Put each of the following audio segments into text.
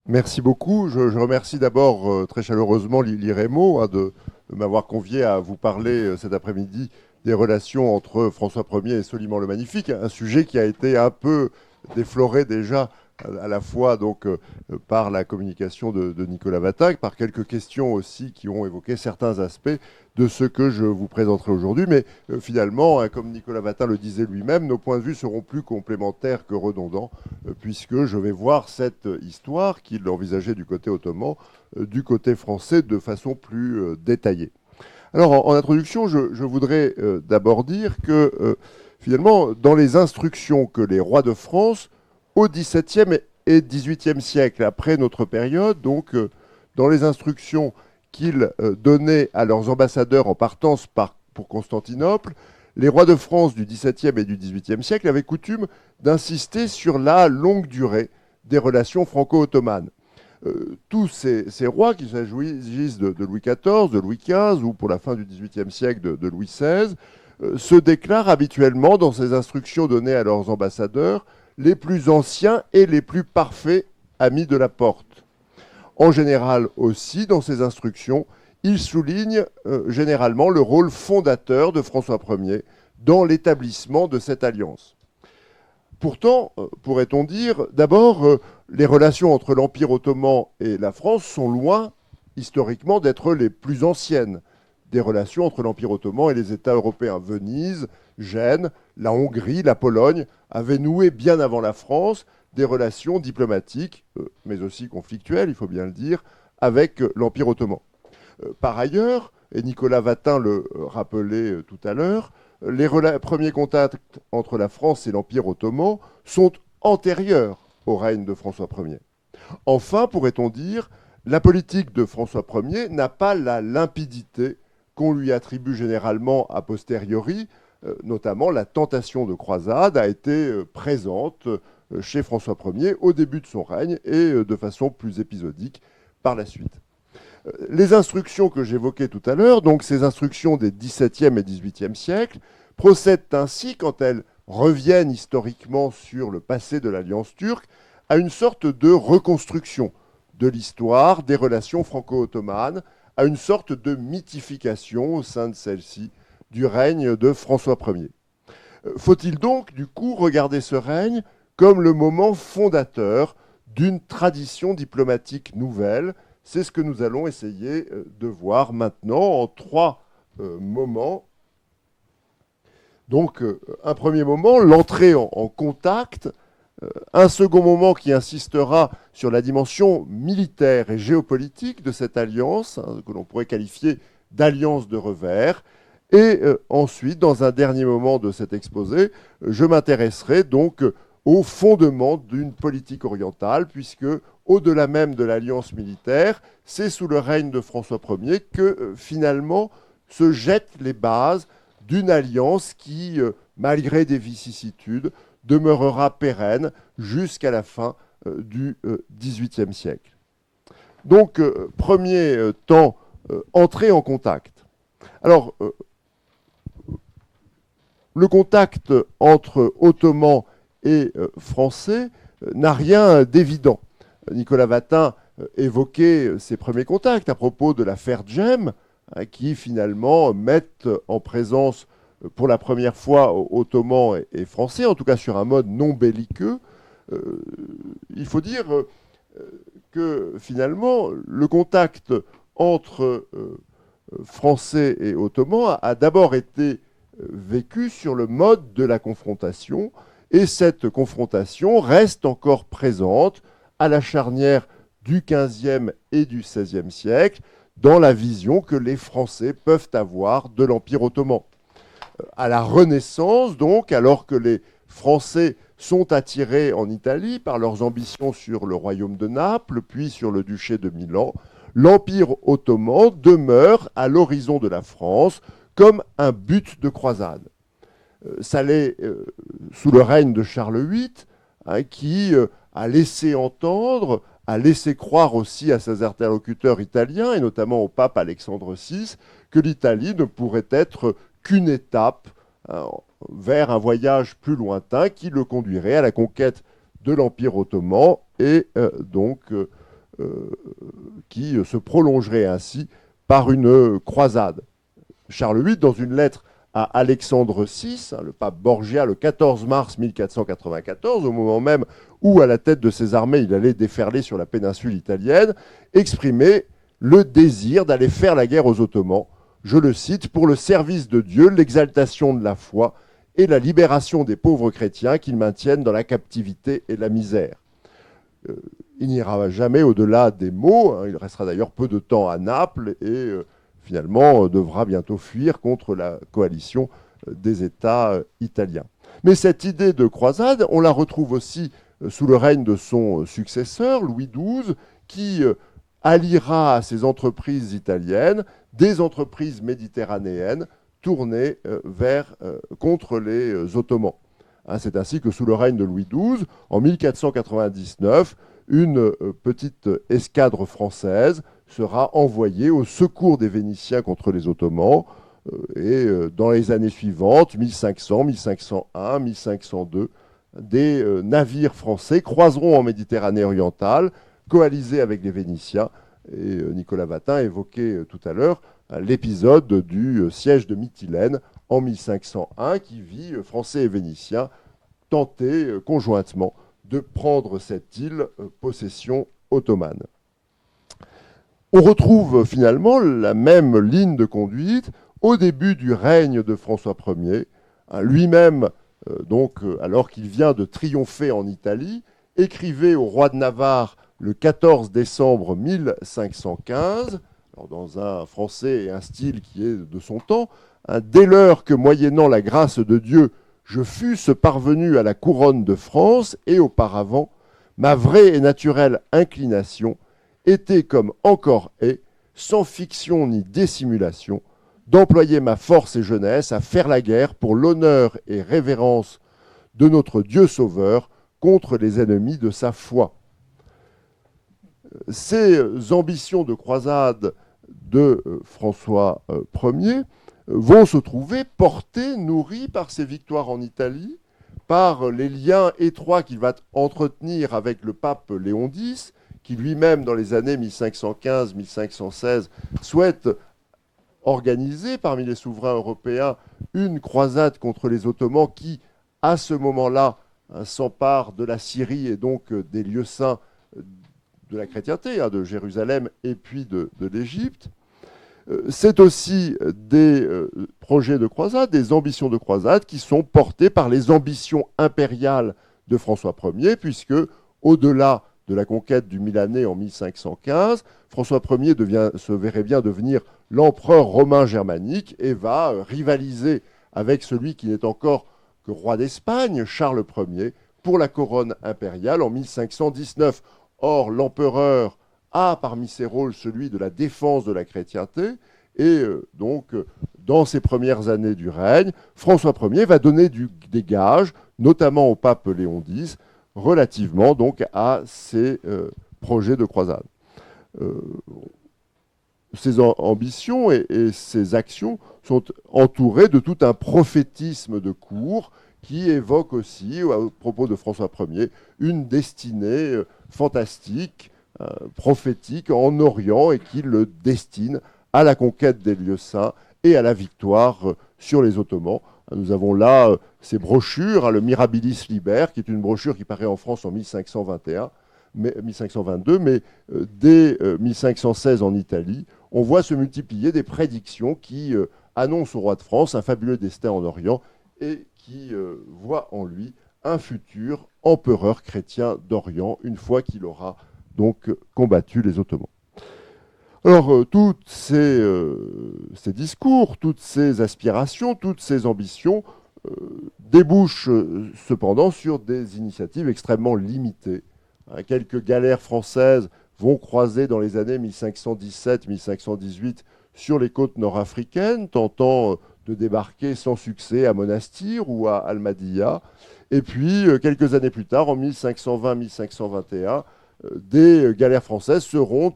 Merci beaucoup. Je remercie d'abord très chaleureusement l'IREMO de m'avoir convié à vous parler cet après-midi des relations entre François Ier et Soliman le Magnifique, un sujet qui a été un peu défloré déjà à la fois par la communication de Nicolas Vatin, par quelques questions aussi qui ont évoqué certains aspects de ce que je vous présenterai aujourd'hui. Mais finalement, hein, comme Nicolas Vatin le disait lui-même, nos points de vue seront plus complémentaires que redondants, puisque je vais voir cette histoire qu'il envisageait du côté ottoman, du côté français de façon plus détaillée. Alors, en introduction, je voudrais d'abord dire que, finalement, dans les instructions que les rois de France, au XVIIe et XVIIIe siècle, après notre période, dans les instructions qu'ils donnaient à leurs ambassadeurs en partance pour Constantinople, les rois de France du XVIIe et du XVIIIe siècle avaient coutume d'insister sur la longue durée des relations franco-ottomanes. Tous ces rois, qu'il s'agisse de Louis XIV, de Louis XV ou pour la fin du XVIIIe siècle de Louis XVI, se déclarent habituellement dans ces instructions données à leurs ambassadeurs les plus anciens et les plus parfaits amis de la porte. En général aussi, dans ces instructions, ils soulignent généralement le rôle fondateur de François Ier dans l'établissement de cette alliance. Pourtant, pourrait-on dire, d'abord, les relations entre l'Empire ottoman et la France sont loin, historiquement, d'être les plus anciennes des relations entre l'Empire ottoman et les États européens. Venise, Gênes, la Hongrie, la Pologne avaient noué bien avant la France des relations diplomatiques, mais aussi conflictuelles, il faut bien le dire, avec l'Empire ottoman. Par ailleurs, et Nicolas Vatin le rappelait tout à l'heure, les premiers contacts entre la France et l'Empire ottoman sont antérieurs au règne de François Ier. Enfin, pourrait-on dire, la politique de François Ier n'a pas la limpidité qu'on lui attribue généralement a posteriori, notamment la tentation de croisade a été présente chez François Ier au début de son règne et de façon plus épisodique par la suite. Les instructions que j'évoquais tout à l'heure, donc ces instructions des XVIIe et XVIIIe siècles, procèdent ainsi, quand elles reviennent historiquement sur le passé de l'Alliance turque, à une sorte de reconstruction de l'histoire des relations franco-ottomanes, à une sorte de mythification au sein de celle-ci du règne de François Ier. Faut-il donc, du coup, regarder ce règne comme le moment fondateur d'une tradition diplomatique nouvelle? C'est ce que nous allons essayer de voir maintenant en trois moments. Donc, un premier moment, l'entrée en contact. Un second moment qui insistera sur la dimension militaire et géopolitique de cette alliance, hein, que l'on pourrait qualifier d'alliance de revers. Et ensuite, dans un dernier moment de cet exposé, je m'intéresserai donc au fondement d'une politique orientale, puisque au-delà même de l'alliance militaire, c'est sous le règne de François Ier que finalement se jettent les bases d'une alliance qui, malgré des vicissitudes, demeurera pérenne jusqu'à la fin du XVIIIe siècle. Donc, premier temps, entrée en contact. Alors, le contact entre Ottomans et Français n'a rien d'évident. Nicolas Vatin évoquait ses premiers contacts à propos de l'affaire Djem, hein, qui finalement mettent en présence pour la première fois Ottomans et Français, en tout cas sur un mode non belliqueux. Il faut dire que finalement, le contact entre Français et Ottomans a d'abord été vécu sur le mode de la confrontation, et cette confrontation reste encore présente à la charnière du XVe et du XVIe siècle dans la vision que les Français peuvent avoir de l'Empire ottoman. À la Renaissance, donc, alors que les Français sont attirés en Italie par leurs ambitions sur le royaume de Naples, puis sur le duché de Milan, l'Empire ottoman demeure à l'horizon de la France comme un but de croisade. Ça l'est sous le règne de Charles VIII, hein, qui a laissé entendre, a laissé croire aussi à ses interlocuteurs italiens, et notamment au pape Alexandre VI, que l'Italie ne pourrait être qu'une étape hein, vers un voyage plus lointain qui le conduirait à la conquête de l'Empire ottoman et qui se prolongerait ainsi par une croisade. Charles VIII, dans une lettre à Alexandre VI, le pape Borgia, le 14 mars 1494, au moment même où, à la tête de ses armées, il allait déferler sur la péninsule italienne, exprimait le désir d'aller faire la guerre aux Ottomans, je le cite, pour le service de Dieu, l'exaltation de la foi et la libération des pauvres chrétiens qu'ils maintiennent dans la captivité et la misère. Il n'ira jamais au-delà des mots, il restera d'ailleurs peu de temps à Naples et finalement devra bientôt fuir contre la coalition des États italiens. Mais cette idée de croisade, on la retrouve aussi sous le règne de son successeur, Louis XII, qui alliera à ces entreprises italiennes des entreprises méditerranéennes tournées contre les Ottomans. C'est ainsi que sous le règne de Louis XII, en 1499, une petite escadre française sera envoyée au secours des Vénitiens contre les Ottomans. Et dans les années suivantes, 1500, 1501, 1502, des navires français croiseront en Méditerranée orientale, coalisés avec les Vénitiens. Et Nicolas Vatin évoquait tout à l'heure l'épisode du siège de Mytilène en 1501, qui vit Français et Vénitiens tenter conjointement de prendre cette île possession ottomane. On retrouve finalement la même ligne de conduite au début du règne de François Ier. Lui-même, alors qu'il vient de triompher en Italie, écrivait au roi de Navarre le 14 décembre 1515, alors dans un français et un style qui est de son temps, dès lors que, moyennant la grâce de Dieu, je fusse parvenu à la couronne de France, et auparavant, ma vraie et naturelle inclination était comme encore est, sans fiction ni dissimulation, d'employer ma force et jeunesse à faire la guerre pour l'honneur et révérence de notre Dieu Sauveur contre les ennemis de sa foi. Ces ambitions de croisade de François Ier vont se trouver portées, nourries par ses victoires en Italie, par les liens étroits qu'il va entretenir avec le pape Léon X, qui lui-même, dans les années 1515-1516, souhaite organiser parmi les souverains européens une croisade contre les Ottomans qui, à ce moment-là, s'emparent de la Syrie et donc des lieux saints de la chrétienté, de Jérusalem et puis de l'Égypte. C'est aussi des projets de croisade, des ambitions de croisade qui sont portées par les ambitions impériales de François Ier, puisque, au-delà de la conquête du Milanais en 1515, François Ier se verrait bien devenir l'empereur romain germanique et va rivaliser avec celui qui n'est encore que roi d'Espagne, Charles Ier, pour la couronne impériale en 1519. Or, l'empereur a parmi ses rôles celui de la défense de la chrétienté, et donc, dans ses premières années du règne, François Ier va donner des gages, notamment au pape Léon X, relativement donc à ces projets de croisade. Ces ambitions et ces actions sont entourées de tout un prophétisme de cour qui évoque aussi, à propos de François Ier, une destinée fantastique, prophétique en Orient, et qui le destine à la conquête des lieux saints et à la victoire sur les Ottomans. Nous avons là ces brochures, le Mirabilis Liber, qui est une brochure qui paraît en France en 1522, mais dès 1516 en Italie, on voit se multiplier des prédictions qui annoncent au roi de France un fabuleux destin en Orient et qui voit en lui un futur empereur chrétien d'Orient, une fois qu'il aura donc combattu les Ottomans. Alors, tous ces discours, toutes ces aspirations, toutes ces ambitions débouchent cependant sur des initiatives extrêmement limitées. Quelques galères françaises vont croiser dans les années 1517-1518 sur les côtes nord-africaines, tentant de débarquer sans succès à Monastir ou à Almadiyya. Et puis, quelques années plus tard, en 1520-1521, des galères françaises seront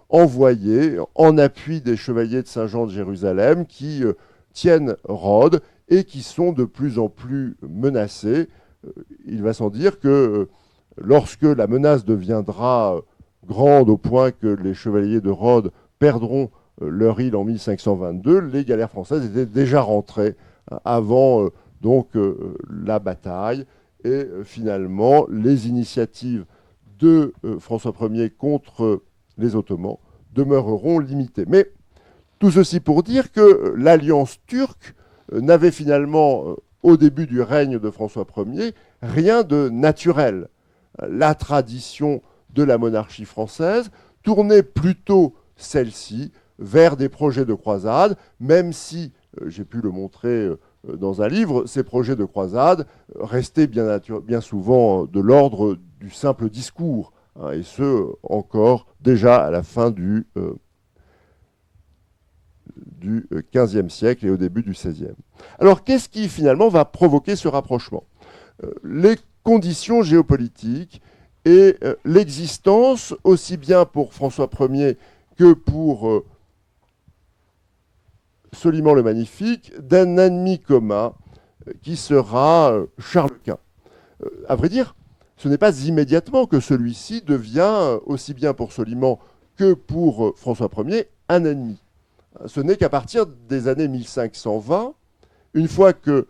envoyées en appui des chevaliers de Saint-Jean de Jérusalem qui tiennent Rhodes et qui sont de plus en plus menacés. Il va sans dire que lorsque la menace deviendra grande au point que les chevaliers de Rhodes perdront leur île en 1522, les galères françaises étaient déjà rentrées avant donc la bataille. Et finalement, les initiatives de François Ier contre les Ottomans demeureront limitées. Mais tout ceci pour dire que l'alliance turque n'avait finalement, au début du règne de François Ier, rien de naturel. La tradition de la monarchie française tournait plutôt celle-ci vers des projets de croisade, même si, j'ai pu le montrer dans un livre, ces projets de croisade restaient bien souvent de l'ordre du simple discours, hein, et ce, encore déjà à la fin du XVe siècle et au début du XVIe. Alors, qu'est-ce qui finalement va provoquer ce rapprochement ? Les conditions géopolitiques et l'existence, aussi bien pour François Ier que pour Soliman le Magnifique, d'un ennemi commun qui sera Charles Quint. À vrai dire, ce n'est pas immédiatement que celui-ci devient, aussi bien pour Soliman que pour François Ier, un ennemi. Ce n'est qu'à partir des années 1520, une fois que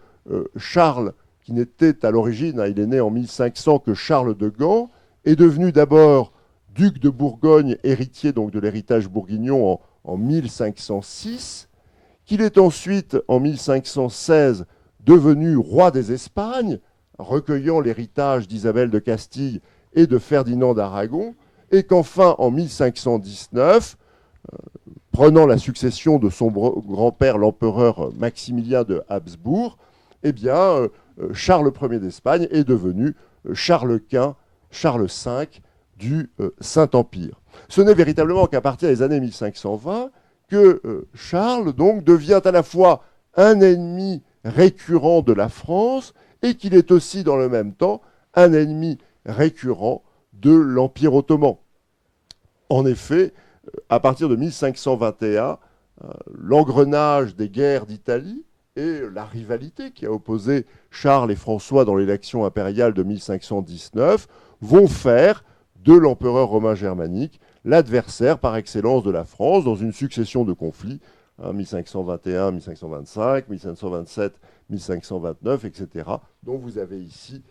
Charles, qui n'était à l'origine, il est né en 1500, que Charles de Gand, est devenu d'abord duc de Bourgogne, héritier donc de l'héritage bourguignon en 1506, qu'il est ensuite, en 1516, devenu roi des Espagnes, recueillant l'héritage d'Isabelle de Castille et de Ferdinand d'Aragon, et qu'enfin, en 1519, prenant la succession de son grand-père, l'empereur Maximilien de Habsbourg, eh bien, Charles Ier d'Espagne est devenu Charles Quint, Charles V du Saint-Empire. Ce n'est véritablement qu'à partir des années 1520 que Charles donc devient à la fois un ennemi récurrent de la France et qu'il est aussi dans le même temps un ennemi récurrent de l'Empire ottoman. En effet, à partir de 1521, l'engrenage des guerres d'Italie et la rivalité qui a opposé Charles et François dans l'élection impériale de 1519 vont faire de l'empereur romain germanique l'adversaire par excellence de la France dans une succession de conflits, 1521, 1525, 1527, 1529, etc., dont vous avez ici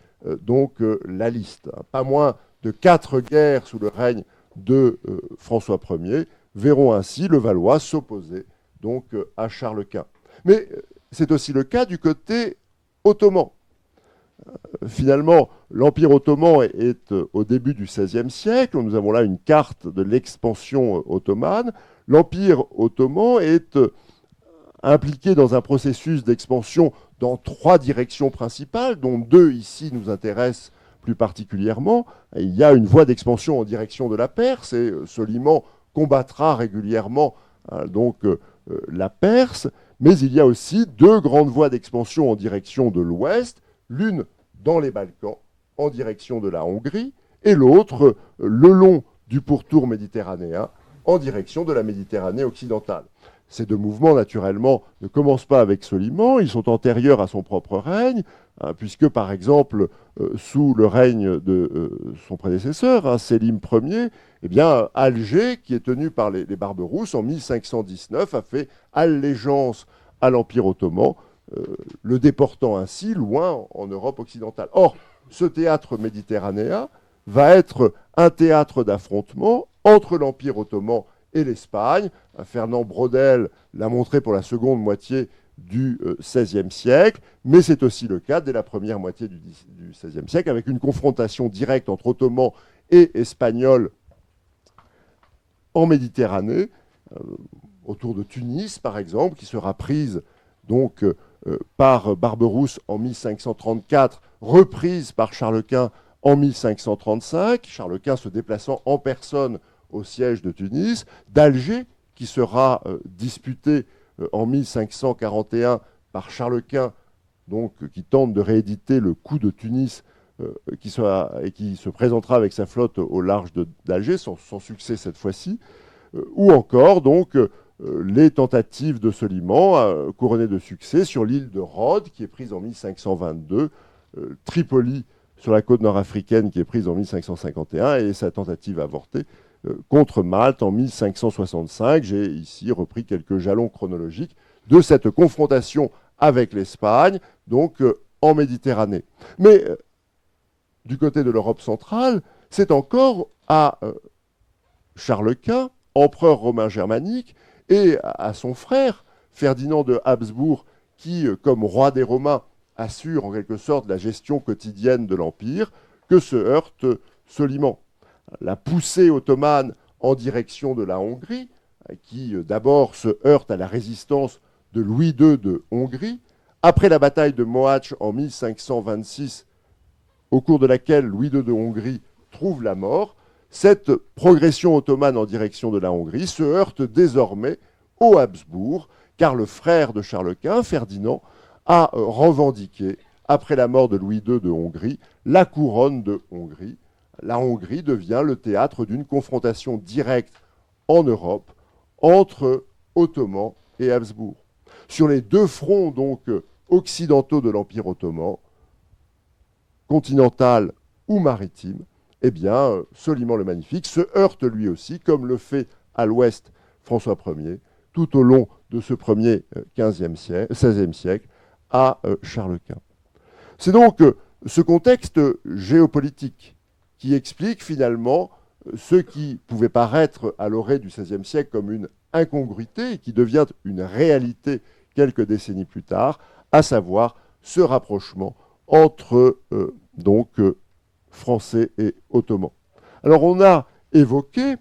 la liste. Pas moins de 4 guerres sous le règne de François Ier verront ainsi le Valois s'opposer donc à Charles Quint. Mais c'est aussi le cas du côté ottoman. Finalement, l'Empire ottoman est au début du XVIe siècle. Nous avons là une carte de l'expansion ottomane. L'Empire ottoman est impliqué dans un processus d'expansion dans 3 directions principales, dont 2 ici nous intéressent plus particulièrement. Il y a une voie d'expansion en direction de la Perse, et Soliman combattra régulièrement la Perse, mais il y a aussi 2 grandes voies d'expansion en direction de l'Ouest, l'une dans les Balkans, en direction de la Hongrie, et l'autre le long du pourtour méditerranéen, en direction de la Méditerranée occidentale. Ces 2 mouvements, naturellement, ne commencent pas avec Soliman, ils sont antérieurs à son propre règne, puisque, par exemple, sous le règne de son prédécesseur, Sélim Ier, eh bien, Alger, qui est tenu par les Barberousses, en 1519, a fait allégeance à l'Empire ottoman, le déportant ainsi loin en Europe occidentale. Or, ce théâtre méditerranéen va être un théâtre d'affrontement entre l'Empire ottoman et l'Espagne. Fernand Braudel l'a montré pour la seconde moitié du XVIe siècle, mais c'est aussi le cas dès la première moitié du XVIe siècle, avec une confrontation directe entre Ottomans et Espagnols en Méditerranée, autour de Tunis par exemple, qui sera prise donc par Barberousse en 1534, reprise par Charles Quint en 1535, Charles Quint se déplaçant en personne au siège de Tunis, d'Alger, qui sera disputé en 1541 par Charles Quint, donc, qui tente de rééditer le coup de Tunis, et qui se présentera avec sa flotte au large d'Alger, sans succès cette fois-ci, ou encore donc les tentatives de Soliman, couronnées de succès sur l'île de Rhodes, qui est prise en 1522, Tripoli sur la côte nord-africaine, qui est prise en 1551, et sa tentative avortée contre Malte en 1565. J'ai ici repris quelques jalons chronologiques de cette confrontation avec l'Espagne, donc en Méditerranée. Mais du côté de l'Europe centrale, c'est encore à Charles Quint, empereur romain germanique, et à son frère, Ferdinand de Habsbourg, qui, comme roi des Romains, assure en quelque sorte la gestion quotidienne de l'Empire, que se heurte Soliman. La poussée ottomane en direction de la Hongrie, qui d'abord se heurte à la résistance de Louis II de Hongrie, après la bataille de Mohács en 1526, au cours de laquelle Louis II de Hongrie trouve la mort, cette progression ottomane en direction de la Hongrie se heurte désormais aux Habsbourg, car le frère de Charles Quint, Ferdinand, a revendiqué, après la mort de Louis II de Hongrie, la couronne de Hongrie. La Hongrie devient le théâtre d'une confrontation directe en Europe entre Ottomans et Habsbourg. Sur les deux fronts donc occidentaux de l'Empire ottoman, continental ou maritime, eh bien, Soliman le Magnifique se heurte lui aussi, comme le fait à l'ouest François Ier, tout au long de ce premier XVIe siècle, à Charles Quint. C'est donc ce contexte géopolitique qui explique finalement ce qui pouvait paraître à l'orée du XVIe siècle comme une incongruité et qui devient une réalité quelques décennies plus tard, à savoir ce rapprochement entre Français et Ottomans. Alors on a évoqué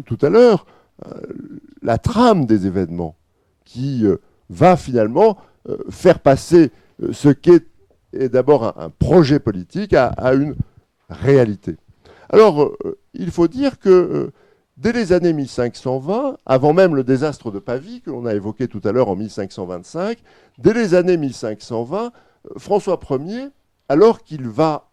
tout à l'heure la trame des événements qui va finalement faire passer ce qu'est d'abord un projet politique à une réalité. Alors il faut dire que dès les années 1520, avant même le désastre de Pavie que l'on a évoqué tout à l'heure en 1525, dès les années 1520, François Ier, alors qu'il va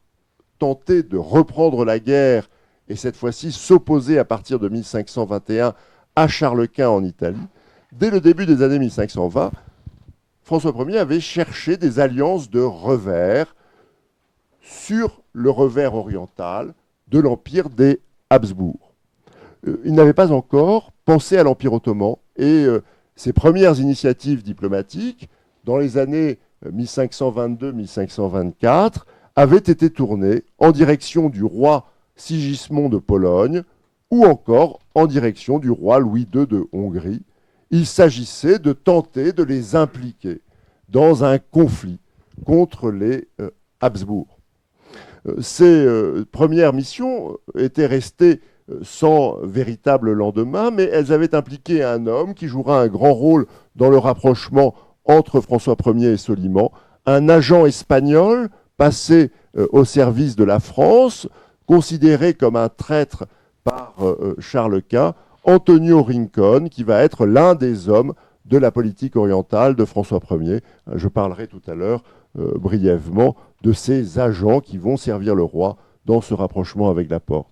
tenter de reprendre la guerre et cette fois-ci s'opposer à partir de 1521 à Charles Quint en Italie, dès le début des années 1520, François Ier avait cherché des alliances de revers sur le revers oriental de l'empire des Habsbourg. Il n'avait pas encore pensé à l'Empire ottoman et ses premières initiatives diplomatiques, dans les années 1522-1524, avaient été tournées en direction du roi Sigismond de Pologne ou encore en direction du roi Louis II de Hongrie. Il s'agissait de tenter de les impliquer dans un conflit contre les Habsbourg. Ces premières missions étaient restées sans véritable lendemain, mais elles avaient impliqué un homme qui jouera un grand rôle dans le rapprochement entre François Ier et Soliman, un agent espagnol passé au service de la France, considéré comme un traître par Charles Quint, Antonio Rincon, qui va être l'un des hommes de la politique orientale de François Ier. Je parlerai tout à l'heure brièvement de ces agents qui vont servir le roi dans ce rapprochement avec la Porte.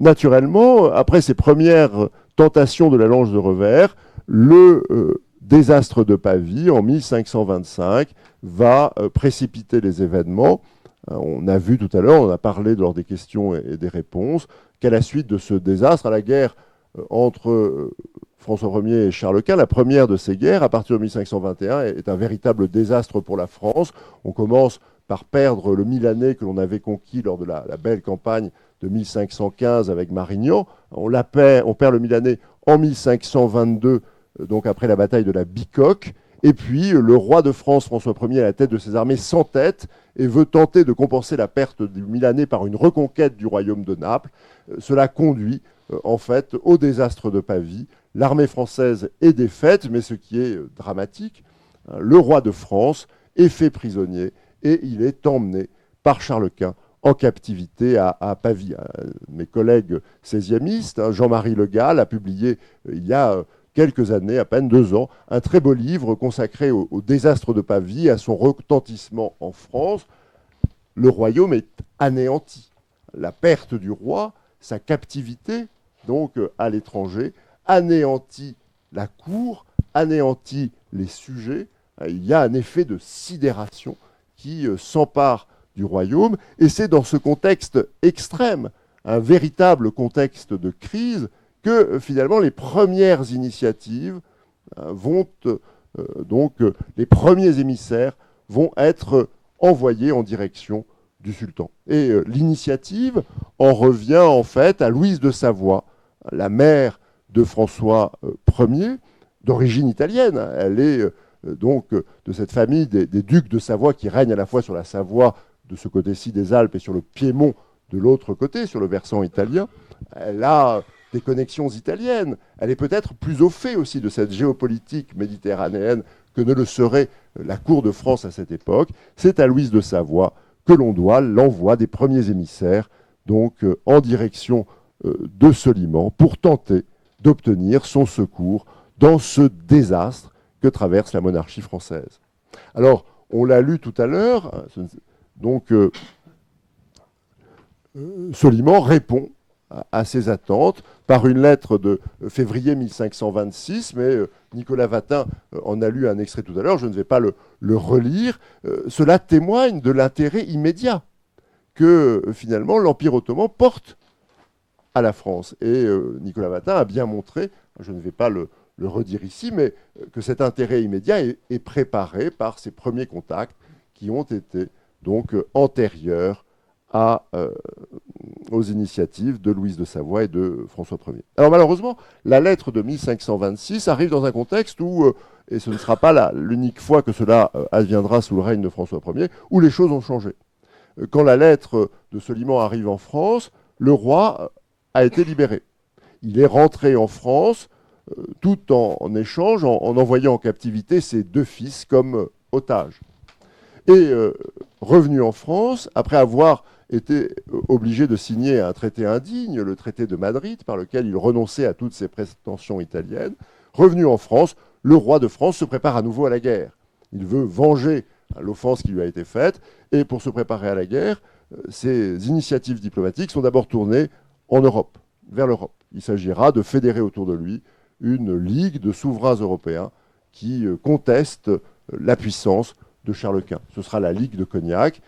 Naturellement, après ces premières tentations de l'alliance de revers, le désastre de Pavie en 1525 va précipiter les événements. On a vu tout à l'heure, on a parlé lors des questions et des réponses, qu'à la suite de ce désastre, à la guerre entre François Ier et Charles Quint, la première de ces guerres, à partir de 1521, est un véritable désastre pour la France. On commence par perdre le Milanais que l'on avait conquis lors de la belle campagne de 1515 avec Marignan. On perd le Milanais en 1522, donc après la bataille de la Bicoque. Et puis le roi de France, François Ier, à la tête de ses armées, s'entête et veut tenter de compenser la perte du Milanais par une reconquête du royaume de Naples. Cela conduit en fait au désastre de Pavie. L'armée française est défaite, mais ce qui est dramatique, le roi de France est fait prisonnier et il est emmené par Charles Quint en captivité à Pavie. Mes collègues 16e, Jean-Marie Le Gall, a publié il y a quelques années, à peine 2 ans, un très beau livre consacré au désastre de Pavie, à son retentissement en France. Le royaume est anéanti. La perte du roi, sa captivité, donc à l'étranger, anéantit la cour, anéantit les sujets. Il y a un effet de sidération qui s'empare du royaume. Et c'est dans ce contexte extrême, un véritable contexte de crise, que finalement les premières initiatives les premiers émissaires vont être envoyés en direction du sultan. Et l'initiative en revient en fait à Louise de Savoie, la mère de François Ier, d'origine italienne. Elle est de cette famille des ducs de Savoie qui règnent à la fois sur la Savoie de ce côté-ci des Alpes et sur le Piémont de l'autre côté, sur le versant italien. Elle a des connexions italiennes. Elle est peut-être plus au fait aussi de cette géopolitique méditerranéenne que ne le serait la cour de France à cette époque. C'est à Louise de Savoie que l'on doit l'envoi des premiers émissaires en direction de Soliman pour tenter d'obtenir son secours dans ce désastre que traverse la monarchie française. Alors, on l'a lu tout à l'heure, Soliman répond à ces attentes par une lettre de février 1526, mais Nicolas Vatin en a lu un extrait tout à l'heure, je ne vais pas le relire. Cela témoigne de l'intérêt immédiat que finalement l'Empire ottoman porte à la France. Et Nicolas Vatin a bien montré, je ne vais pas le redire ici, mais que cet intérêt immédiat est préparé par ces premiers contacts qui ont été antérieurs aux initiatives de Louise de Savoie et de François Ier. Alors malheureusement, la lettre de 1526 arrive dans un contexte où, et ce ne sera pas l'unique fois que cela adviendra sous le règne de François Ier, où les choses ont changé. Quand la lettre de Soliman arrive en France, le roi a été libéré. Il est rentré en France tout en échange, en envoyant en captivité ses deux fils comme otages. Et revenu en France, après avoir été obligé de signer un traité indigne, le traité de Madrid, par lequel il renonçait à toutes ses prétentions italiennes, revenu en France, le roi de France se prépare à nouveau à la guerre. Il veut venger l'offense qui lui a été faite, et pour se préparer à la guerre, ses initiatives diplomatiques sont d'abord tournées en Europe, vers l'Europe. Il s'agira de fédérer autour de lui une ligue de souverains européens qui contestent la puissance de Charles Quint. Ce sera la Ligue de Cognac,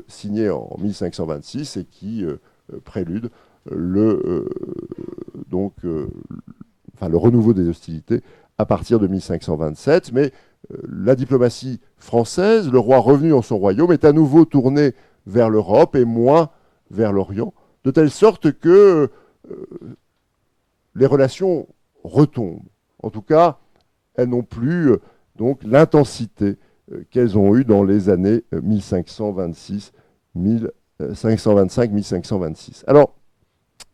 signée en 1526 et qui prélude le renouveau des hostilités à partir de 1527. Mais la diplomatie française, le roi revenu en son royaume, est à nouveau tourné vers l'Europe et moins vers l'Orient, de telle sorte que les relations retombent. En tout cas, elles n'ont plus l'intensité qu'elles ont eue dans les années 1525-1526. Alors,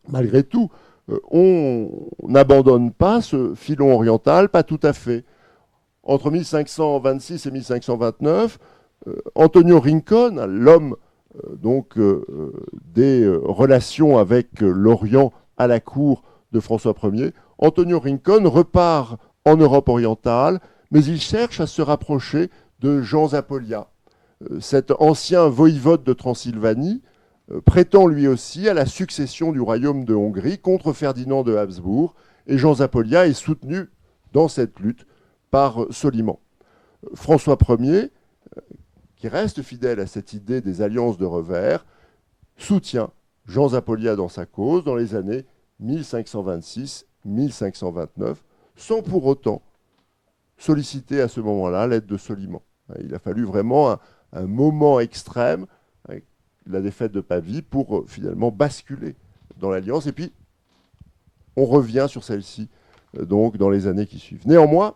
malgré tout, on n'abandonne pas ce filon oriental, pas tout à fait. Entre 1526 et 1529, Antonio Rincon, l'homme des relations avec l'Orient à la cour de François Ier, Antonio Rincon repart en Europe orientale, mais il cherche à se rapprocher de Jean Zapolya. Cet ancien voïvode de Transylvanie prétend lui aussi à la succession du royaume de Hongrie contre Ferdinand de Habsbourg, et Jean Zapolya est soutenu dans cette lutte par Soliman. François Ier, qui reste fidèle à cette idée des alliances de revers, soutient Jean Zapolya dans sa cause dans les années 1526-1529, sans pour autant solliciter à ce moment-là l'aide de Soliman. Il a fallu vraiment un moment extrême, avec la défaite de Pavie, pour finalement basculer dans l'alliance. Et puis, on revient sur celle-ci dans les années qui suivent. Néanmoins,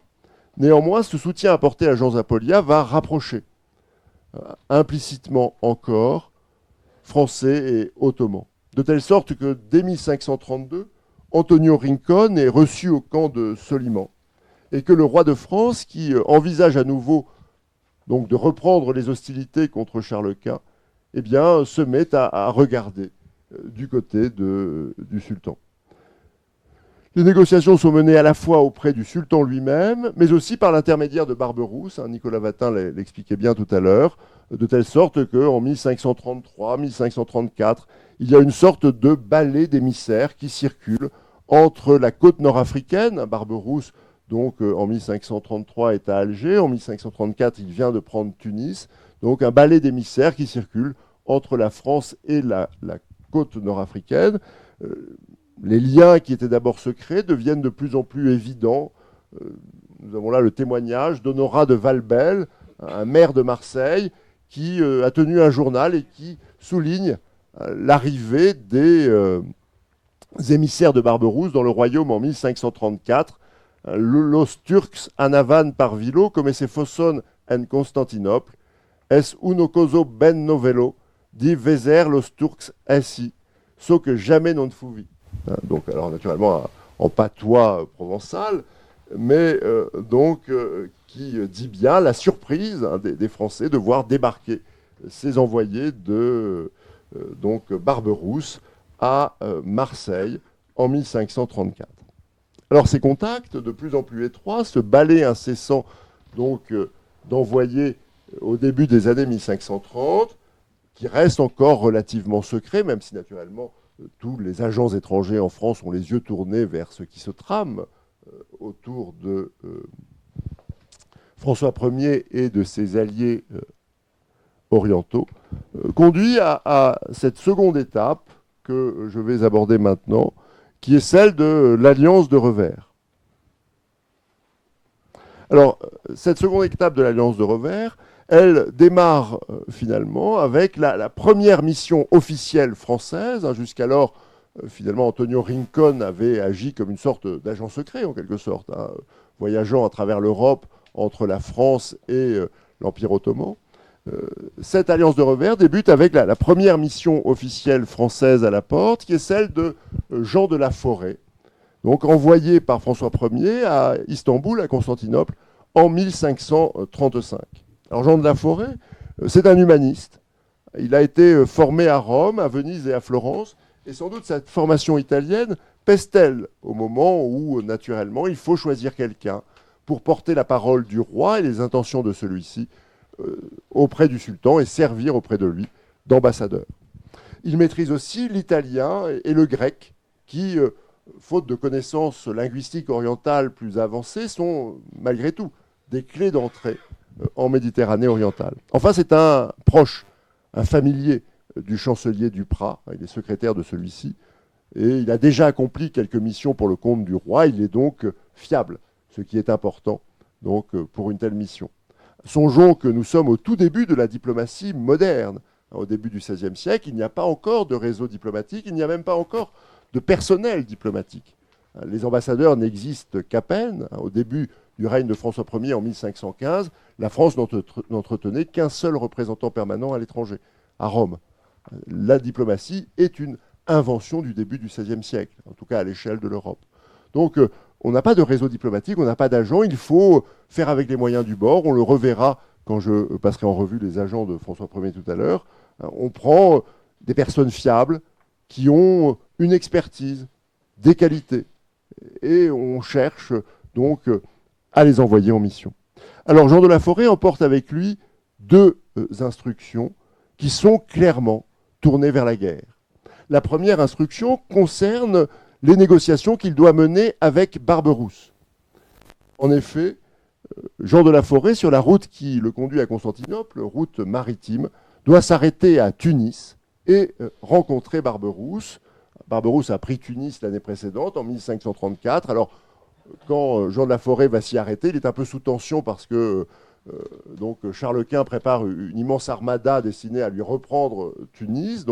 ce soutien apporté à Jean Zapolya va rapprocher implicitement encore Français et Ottomans. De telle sorte que dès 1532, Antonio Rincon est reçu au camp de Soliman, et que le roi de France, qui envisage à nouveau de reprendre les hostilités contre Charles Quint, se met à regarder du côté du sultan. Les négociations sont menées à la fois auprès du sultan lui-même, mais aussi par l'intermédiaire de Barberousse, Nicolas Vatin l'expliquait bien tout à l'heure, de telle sorte qu'en 1533, 1534, il y a une sorte de balai d'émissaires qui circulent entre la côte nord-africaine. Barberousse, en 1533, est à Alger. En 1534, il vient de prendre Tunis. Donc un balai d'émissaires qui circulent entre la France et la côte nord-africaine. Les liens qui étaient d'abord secrets deviennent de plus en plus évidents. Nous avons là le témoignage d'Honorat de Valbel, un maire de Marseille, qui a tenu un journal et qui souligne l'arrivée des émissaires de Barberousse dans le royaume en 1534. Los Turcs anavan par vilo, come se fosson en Constantinople, es uno coso ben novello, di veser los Turcs ainsi, so que jamais non fuvi. Donc, alors naturellement, en patois provençal, mais qui dit bien la surprise des Français de voir débarquer ces envoyés de Barberousse à Marseille en 1534. Alors ces contacts de plus en plus étroits, ce balai incessant d'envoyés au début des années 1530, qui reste encore relativement secret, même si naturellement tous les agents étrangers en France ont les yeux tournés vers ce qui se trame autour de François Ier et de ses alliés orientaux, conduit à cette seconde étape que je vais aborder maintenant, qui est celle de l'alliance de Revers. Alors, cette seconde étape de l'alliance de Revers, elle démarre finalement avec la première mission officielle française. Jusqu'alors, finalement, Antonio Rincon avait agi comme une sorte d'agent secret, en quelque sorte, voyageant à travers l'Europe entre la France et l'Empire ottoman. Cette alliance de Revers débute avec la première mission officielle française à la porte, qui est celle de Jean de la Forêt, donc envoyé par François Ier à Istanbul, à Constantinople, en 1535. Alors Jean de la Forêt, c'est un humaniste. Il a été formé à Rome, à Venise et à Florence, et sans doute cette formation italienne pèse-t-elle au moment où, naturellement, il faut choisir quelqu'un pour porter la parole du roi et les intentions de celui-ci auprès du sultan et servir auprès de lui d'ambassadeur. Il maîtrise aussi l'italien et le grec, qui, faute de connaissances linguistiques orientales plus avancées, sont malgré tout des clés d'entrée en Méditerranée orientale. Enfin, c'est un proche, un familier du chancelier Duprat. Il est secrétaire de celui-ci. Et il a déjà accompli quelques missions pour le compte du roi. Il est donc fiable, ce qui est important pour une telle mission. Songeons que nous sommes au tout début de la diplomatie moderne. Au début du XVIe siècle, il n'y a pas encore de réseau diplomatique, il n'y a même pas encore de personnel diplomatique. Les ambassadeurs n'existent qu'à peine. Au début du règne de François Ier en 1515, la France n'entretenait qu'un seul représentant permanent à l'étranger, à Rome. La diplomatie est une invention du début du XVIe siècle, en tout cas à l'échelle de l'Europe. Donc on n'a pas de réseau diplomatique, on n'a pas d'agents, il faut faire avec les moyens du bord. On le reverra quand je passerai en revue les agents de François Ier tout à l'heure. On prend des personnes fiables qui ont une expertise, des qualités, et on cherche donc à les envoyer en mission. Alors Jean de la Forêt emporte avec lui deux instructions qui sont clairement tournées vers la guerre. La première instruction concerne les négociations qu'il doit mener avec Barberousse. En effet, Jean de la Forêt, sur la route qui le conduit à Constantinople, route maritime, doit s'arrêter à Tunis et rencontrer Barberousse. Barberousse a pris Tunis l'année précédente, en 1534. Alors, quand Jean de la Forêt va s'y arrêter, il est un peu sous tension parce que Charles Quint prépare une immense armada destinée à lui reprendre Tunis.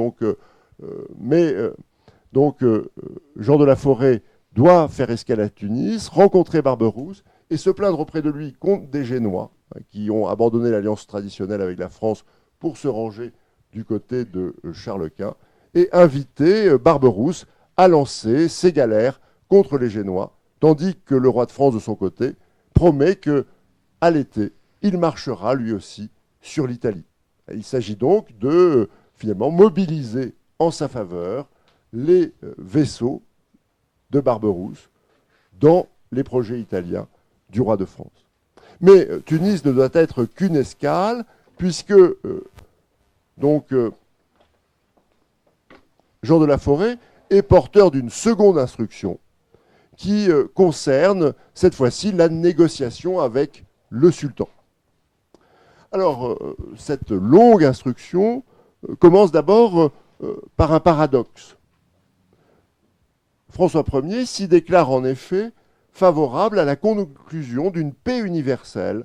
Jean de la Forêt doit faire escale à Tunis, rencontrer Barberousse et se plaindre auprès de lui contre des Génois qui ont abandonné l'alliance traditionnelle avec la France pour se ranger du côté de Charles Quint et inviter Barberousse à lancer ses galères contre les Génois, tandis que le roi de France, de son côté, promet qu'à l'été, il marchera lui aussi sur l'Italie. Il s'agit donc de, finalement, mobiliser en sa faveur les vaisseaux de Barberousse dans les projets italiens du roi de France. Mais Tunis ne doit être qu'une escale, puisque Jean de la Forêt est porteur d'une seconde instruction qui concerne cette fois-ci la négociation avec le sultan. Alors, cette longue instruction commence d'abord par un paradoxe. François Ier s'y déclare en effet favorable à la conclusion d'une paix universelle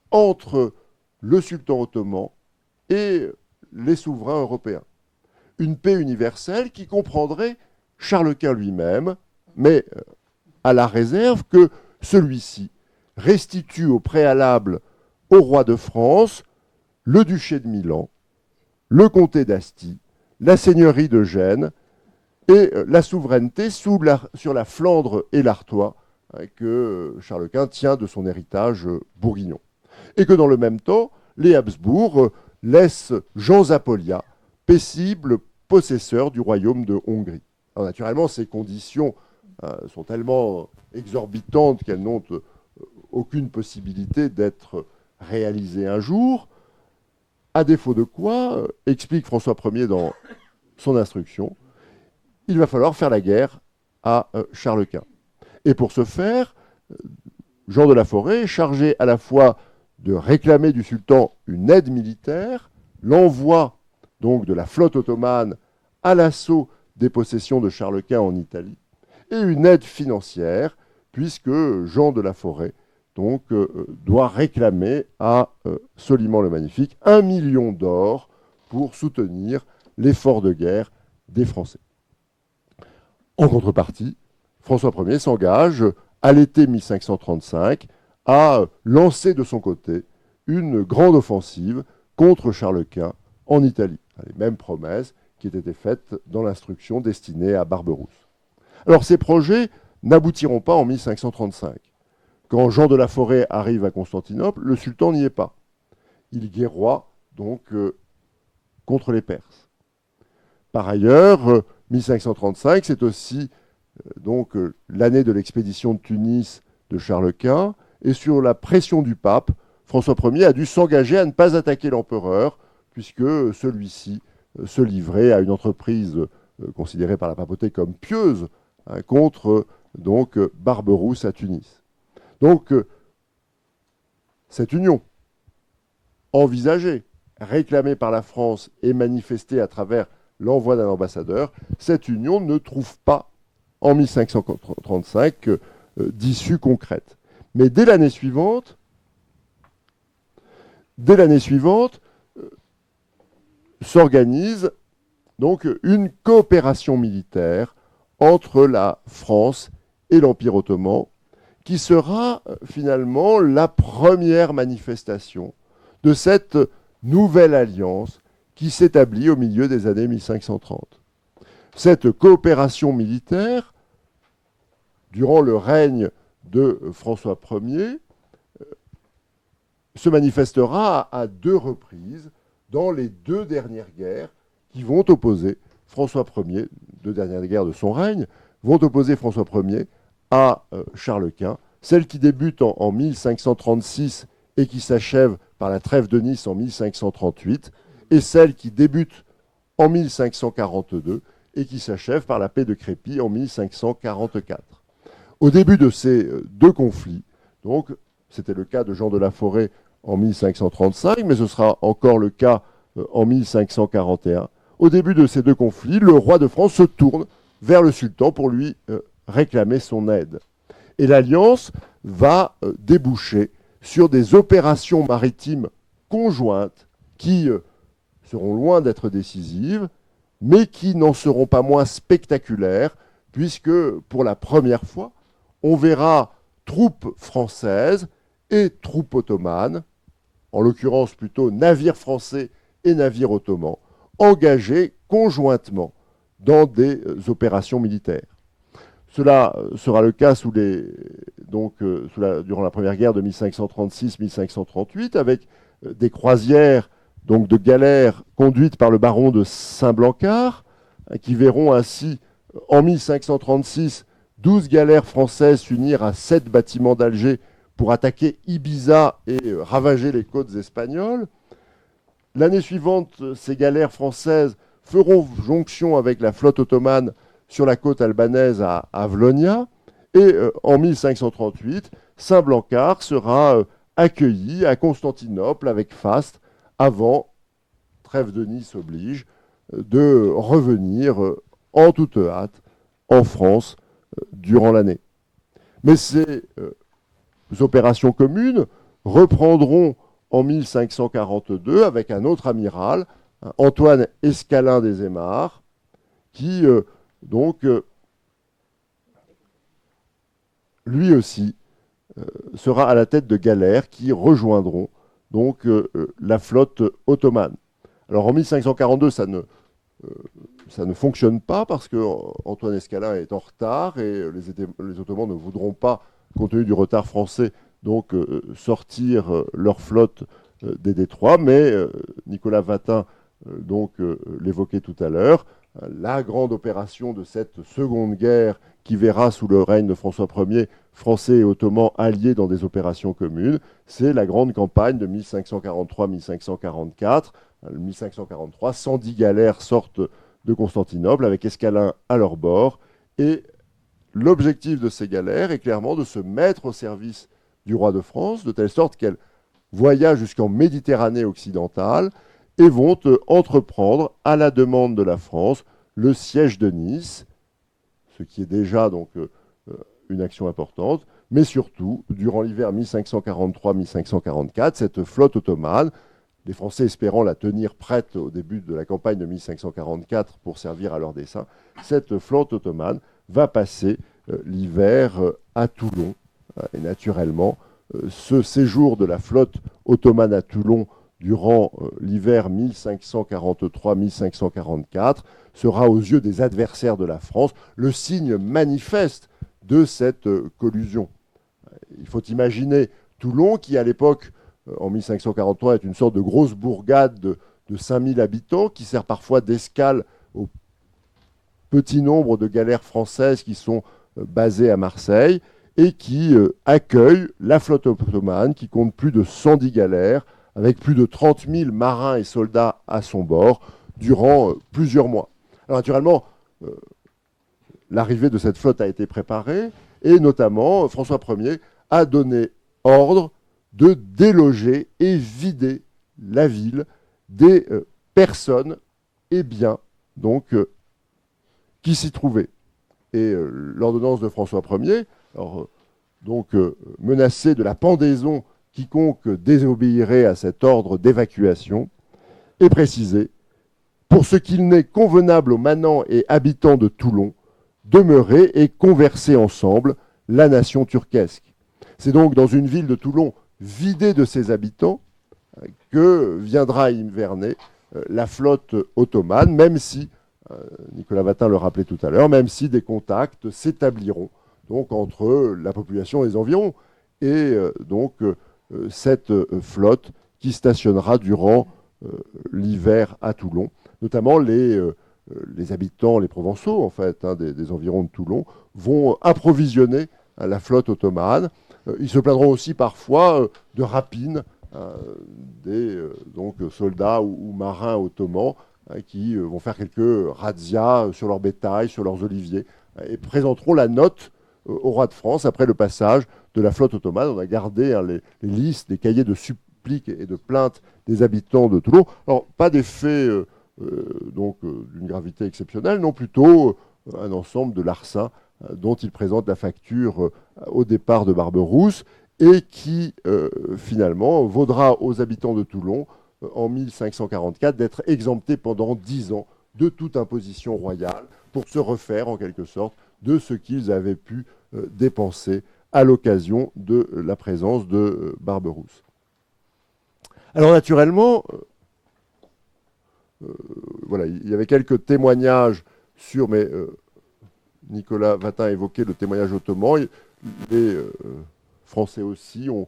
entre le sultan ottoman et les souverains européens. Une paix universelle qui comprendrait Charles Quint lui-même, mais à la réserve que celui-ci restitue au préalable au roi de France le duché de Milan, le comté d'Asti, la seigneurie de Gênes et la souveraineté sur la Flandre et l'Artois que Charles Quint tient de son héritage bourguignon. Et que dans le même temps, les Habsbourg laissent Jean Zapolya, paisible possesseur du royaume de Hongrie. Alors naturellement, ces conditions sont tellement exorbitantes qu'elles n'ont aucune possibilité d'être réalisées un jour, à défaut de quoi, explique François Ier dans son instruction, il va falloir faire la guerre à Charles Quint. Et pour ce faire, Jean de la Forêt est chargé à la fois de réclamer du sultan une aide militaire, l'envoi donc de la flotte ottomane à l'assaut des possessions de Charles Quint en Italie, et une aide financière, puisque Jean de la Forêt donc, doit réclamer à Soliman le Magnifique 1 million d'or pour soutenir l'effort de guerre des Français. En contrepartie, François Ier s'engage à l'été 1535 à lancer de son côté une grande offensive contre Charles Quint en Italie. Les mêmes promesses qui étaient faites dans l'instruction destinée à Barberousse. Alors ces projets n'aboutiront pas en 1535. Quand Jean de la Forêt arrive à Constantinople, le sultan n'y est pas. Il guerroie donc contre les Perses. Par ailleurs, 1535, c'est aussi donc l'année de l'expédition de Tunis de Charles Quint, et sur la pression du pape, François Ier a dû s'engager à ne pas attaquer l'empereur, puisque celui-ci se livrait à une entreprise considérée par la papauté comme pieuse contre donc Barberousse à Tunis. Donc cette union envisagée, réclamée par la France et manifestée à travers l'envoi d'un ambassadeur, cette union ne trouve pas en 1535 d'issue concrète. Mais dès l'année suivante, s'organise donc une coopération militaire entre la France et l'Empire ottoman, qui sera finalement la première manifestation de cette nouvelle alliance qui s'établit au milieu des années 1530. Cette coopération militaire, durant le règne de François Ier, se manifestera à 2 reprises dans les 2 dernières guerres qui vont opposer François Ier, 2 dernières guerres de son règne, vont opposer François Ier à Charles Quint, celle qui débute en 1536 et qui s'achève par la trêve de Nice en 1538, et celle qui débute en 1542 et qui s'achève par la paix de Crépy en 1544. Au début de ces 2 conflits, donc c'était le cas de Jean de la Forêt en 1535, mais ce sera encore le cas en 1541. Au début de ces 2 conflits, le roi de France se tourne vers le sultan pour lui réclamer son aide. Et l'alliance va déboucher sur des opérations maritimes conjointes qui seront loin d'être décisives, mais qui n'en seront pas moins spectaculaires, puisque pour la première fois, on verra troupes françaises et troupes ottomanes, en l'occurrence plutôt navires français et navires ottomans, engagés conjointement dans des opérations militaires. Cela sera le cas durant la première guerre de 1536-1538, avec des croisières donc de galères conduites par le baron de Saint-Blancard, qui verront ainsi en 1536 12 galères françaises s'unir à 7 bâtiments d'Alger pour attaquer Ibiza et ravager les côtes espagnoles. L'année suivante, ces galères françaises feront jonction avec la flotte ottomane sur la côte albanaise à Avlonia. Et en 1538, Saint-Blancard sera accueillis à Constantinople avec faste avant, trêve de Nice oblige, de revenir en toute hâte en France durant l'année. Mais ces opérations communes reprendront en 1542 avec un autre amiral, Antoine Escalin des Aymars, qui lui aussi sera à la tête de galères qui rejoindront donc la flotte ottomane. Alors en 1542, ça ne fonctionne pas parce que Antoine Escalin est en retard et les Ottomans ne voudront pas, compte tenu du retard français, donc sortir leur flotte des détroits. Mais Nicolas Vatin l'évoquait tout à l'heure, la grande opération de cette seconde guerre qui verra sous le règne de François Ier Français et Ottomans alliés dans des opérations communes, c'est la grande campagne de 1543-1544. 1543, 110 galères sortent de Constantinople avec Escalin à leur bord. Et l'objectif de ces galères est clairement de se mettre au service du roi de France, de telle sorte qu'elles voyagent jusqu'en Méditerranée occidentale et vont entreprendre, à la demande de la France, le siège de Nice, ce qui est déjà donc une action importante, mais surtout, durant l'hiver 1543-1544, cette flotte ottomane, les Français espérant la tenir prête au début de la campagne de 1544 pour servir à leur dessein, cette flotte ottomane va passer l'hiver à Toulon. Et naturellement, ce séjour de la flotte ottomane à Toulon durant l'hiver 1543-1544 sera aux yeux des adversaires de la France le signe manifeste de cette collusion. Il faut imaginer Toulon qui, à l'époque, en 1543, est une sorte de grosse bourgade de 5000 habitants qui sert parfois d'escale au petit nombre de galères françaises qui sont basées à Marseille et qui accueille la flotte ottomane qui compte plus de 110 galères avec plus de 30 000 marins et soldats à son bord durant plusieurs mois. Alors naturellement, l'arrivée de cette flotte a été préparée et notamment François Ier a donné ordre de déloger et vider la ville des personnes et biens donc, qui s'y trouvaient. Et l'ordonnance de François Ier, menacée de la pendaison quiconque désobéirait à cet ordre d'évacuation, est précisée pour ce qu'il n'est convenable aux manants et habitants de Toulon, demeurer et converser ensemble la nation turquesque. C'est donc dans une ville de Toulon vidée de ses habitants que viendra hiverner la flotte ottomane, même si, Nicolas Vatin le rappelait tout à l'heure, même si des contacts s'établiront donc, entre la population et les environs et cette flotte qui stationnera durant l'hiver à Toulon, notamment les habitants, les Provençaux en fait, des environs de Toulon, vont approvisionner la flotte ottomane. Ils se plaindront aussi parfois de rapines des soldats ou marins ottomans qui vont faire quelques razzias sur leur bétail, sur leurs oliviers, et présenteront la note au roi de France après le passage de la flotte ottomane. On a gardé les listes, les cahiers de suppliques et de plaintes des habitants de Toulon. Alors, pas des faits d'une gravité exceptionnelle, non, plutôt un ensemble de larcins dont il présente la facture au départ de Barberousse et qui, finalement, vaudra aux habitants de Toulon, en 1544, d'être exemptés pendant 10 ans de toute imposition royale pour se refaire, en quelque sorte, de ce qu'ils avaient pu dépenser à l'occasion de la présence de Barberousse. Alors, naturellement, voilà, il y avait quelques témoignages sur, mais Nicolas Vatin a évoqué le témoignage ottoman. Les Français aussi ont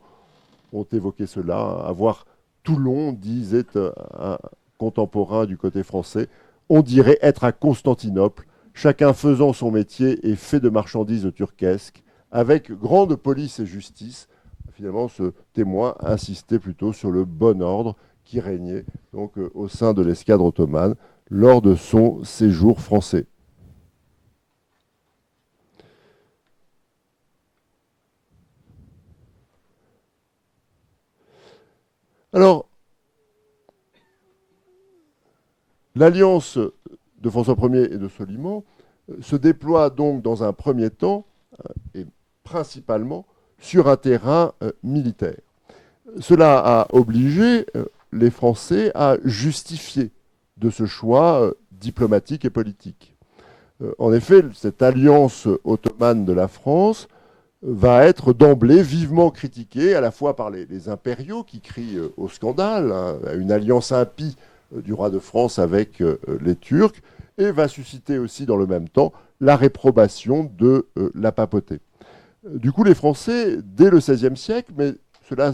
évoqué cela. Avoir Toulon, disait un contemporain du côté français, on dirait être à Constantinople, chacun faisant son métier et fait de marchandises turquesques, avec grande police et justice. Finalement, ce témoin insistait plutôt sur le bon ordre qui régnait donc, au sein de l'escadre ottomane lors de son séjour français. Alors, l'alliance de François Ier et de Soliman se déploie donc dans un premier temps, et principalement, sur un terrain militaire. Cela a obligé les Français à justifier de ce choix diplomatique et politique. En effet, cette alliance ottomane de la France va être d'emblée vivement critiquée, à la fois par les impériaux qui crient au scandale, hein, à une alliance impie du roi de France avec les Turcs, et va susciter aussi dans le même temps la réprobation de la papauté. Du coup, les Français, dès le XVIe siècle, mais cela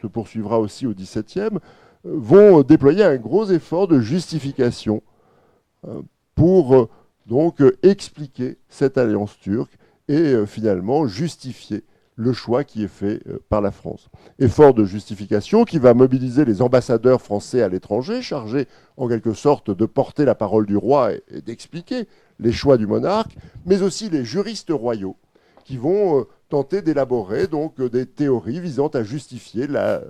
se poursuivra aussi au XVIIe, vont déployer un gros effort de justification pour donc expliquer cette alliance turque et finalement justifier le choix qui est fait par la France. Effort de justification qui va mobiliser les ambassadeurs français à l'étranger, chargés en quelque sorte de porter la parole du roi et d'expliquer les choix du monarque, mais aussi les juristes royaux qui vont tenter d'élaborer donc des théories visant à justifier la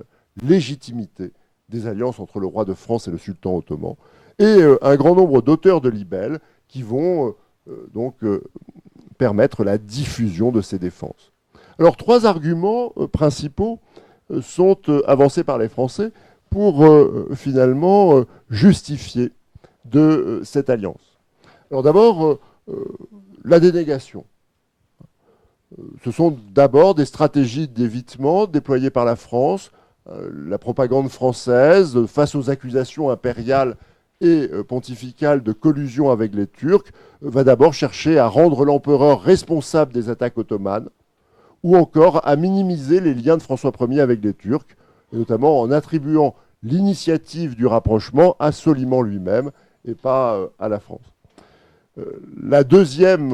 légitimité des alliances entre le roi de France et le sultan ottoman, et un grand nombre d'auteurs de libelles qui vont donc permettre la diffusion de ces défenses. Alors, trois arguments principaux sont avancés par les Français pour finalement justifier de cette alliance. Alors d'abord, la dénégation. Ce sont d'abord des stratégies d'évitement déployées par la France, la propagande française face aux accusations impériales et pontificales de collusion avec les Turcs, va d'abord chercher à rendre l'empereur responsable des attaques ottomanes, ou encore à minimiser les liens de François Ier avec les Turcs, et notamment en attribuant l'initiative du rapprochement à Soliman lui-même et pas à la France. La deuxième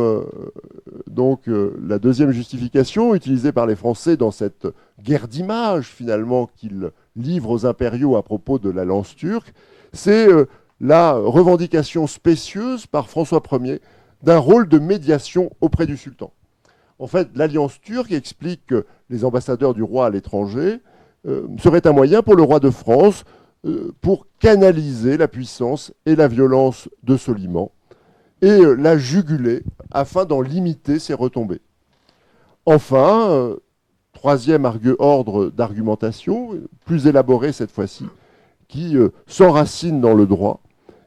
justification utilisée par les Français dans cette guerre d'image finalement qu'ils livrent aux impériaux à propos de l'alliance turque, c'est la revendication spécieuse par François Ier d'un rôle de médiation auprès du sultan. En fait, l'alliance turque, explique les ambassadeurs du roi à l'étranger, serait un moyen pour le roi de France pour canaliser la puissance et la violence de Soliman et la juguler afin d'en limiter ses retombées. Enfin, troisième ordre d'argumentation, plus élaboré cette fois-ci, qui s'enracine dans le droit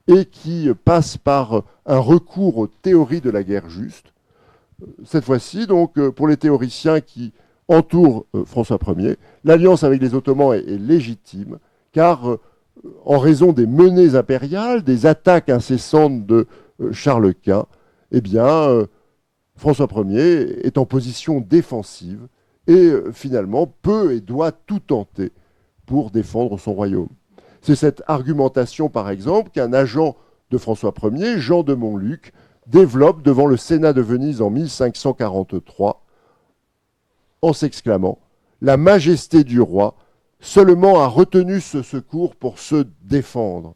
et qui passe par un recours aux théories de la guerre juste. Cette fois-ci, donc, pour les théoriciens qui entourent François Ier, l'alliance avec les Ottomans est légitime, car en raison des menées impériales, des attaques incessantes de Charles Quint, eh bien, François Ier est en position défensive et finalement peut et doit tout tenter pour défendre son royaume. C'est cette argumentation, par exemple, qu'un agent de François Ier, Jean de Montluc, développe devant le Sénat de Venise en 1543 en s'exclamant « La majesté du roi seulement a retenu ce secours pour se défendre,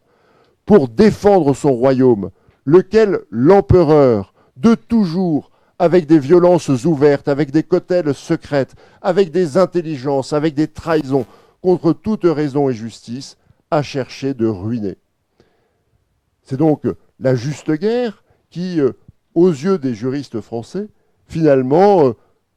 pour défendre son royaume, lequel l'empereur, de toujours, avec des violences ouvertes, avec des cautèles secrètes, avec des intelligences, avec des trahisons, contre toute raison et justice, a cherché de ruiner. » C'est donc la juste guerre qui, aux yeux des juristes français, finalement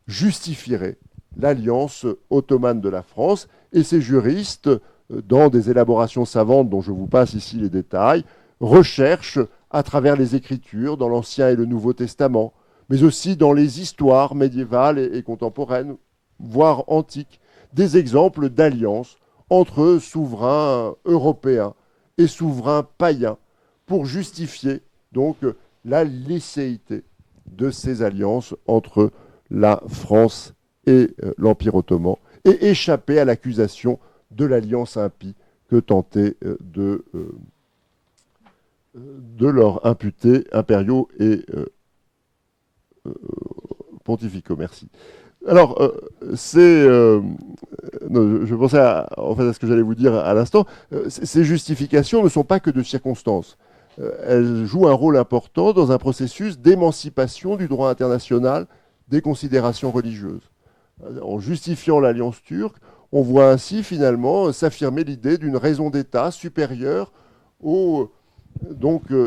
justifierait l'alliance ottomane de la France. Et ces juristes, dans des élaborations savantes dont je vous passe ici les détails, recherchent à travers les Écritures, dans l'Ancien et le Nouveau Testament, mais aussi dans les histoires médiévales et contemporaines, voire antiques, des exemples d'alliances entre souverains européens et souverains païens pour justifier donc la licéité de ces alliances entre la France et l'Empire ottoman et échapper à l'accusation de l'alliance impie que tentaient de leur imputer impériaux et pontificaux. Merci. Alors, je pensais en fait à ce que j'allais vous dire à l'instant. Ces justifications ne sont pas que de circonstances. Elles jouent un rôle important dans un processus d'émancipation du droit international des considérations religieuses. En justifiant l'alliance turque, On voit ainsi finalement s'affirmer l'idée d'une raison d'État supérieure aux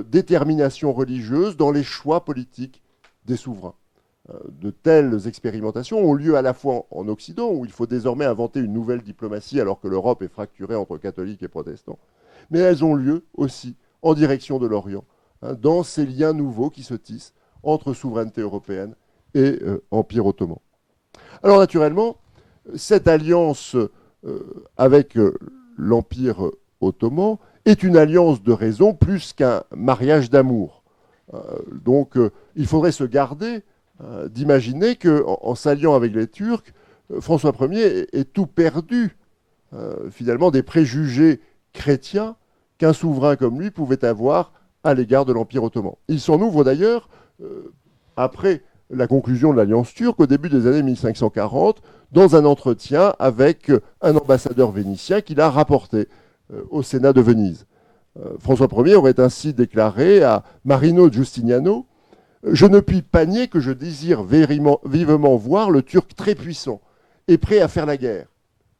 déterminations religieuses dans les choix politiques des souverains. De telles expérimentations ont lieu à la fois en Occident, où il faut désormais inventer une nouvelle diplomatie alors que l'Europe est fracturée entre catholiques et protestants, mais elles ont lieu aussi en direction de l'Orient, dans ces liens nouveaux qui se tissent entre souveraineté européenne et Empire ottoman. Alors naturellement, cette alliance avec l'Empire ottoman est une alliance de raison plus qu'un mariage d'amour. Donc il faudrait se garder d'imaginer qu'en s'alliant avec les Turcs, François Ier ait tout perdu, finalement, des préjugés chrétiens qu'un souverain comme lui pouvait avoir à l'égard de l'Empire ottoman. Il s'en ouvre d'ailleurs, après la conclusion de l'alliance turque, au début des années 1540, dans un entretien avec un ambassadeur vénitien qu'il a rapporté au Sénat de Venise. François Ier aurait ainsi déclaré à Marino Giustiniano: « Je ne puis pas nier que je désire vivement voir le Turc très puissant et prêt à faire la guerre.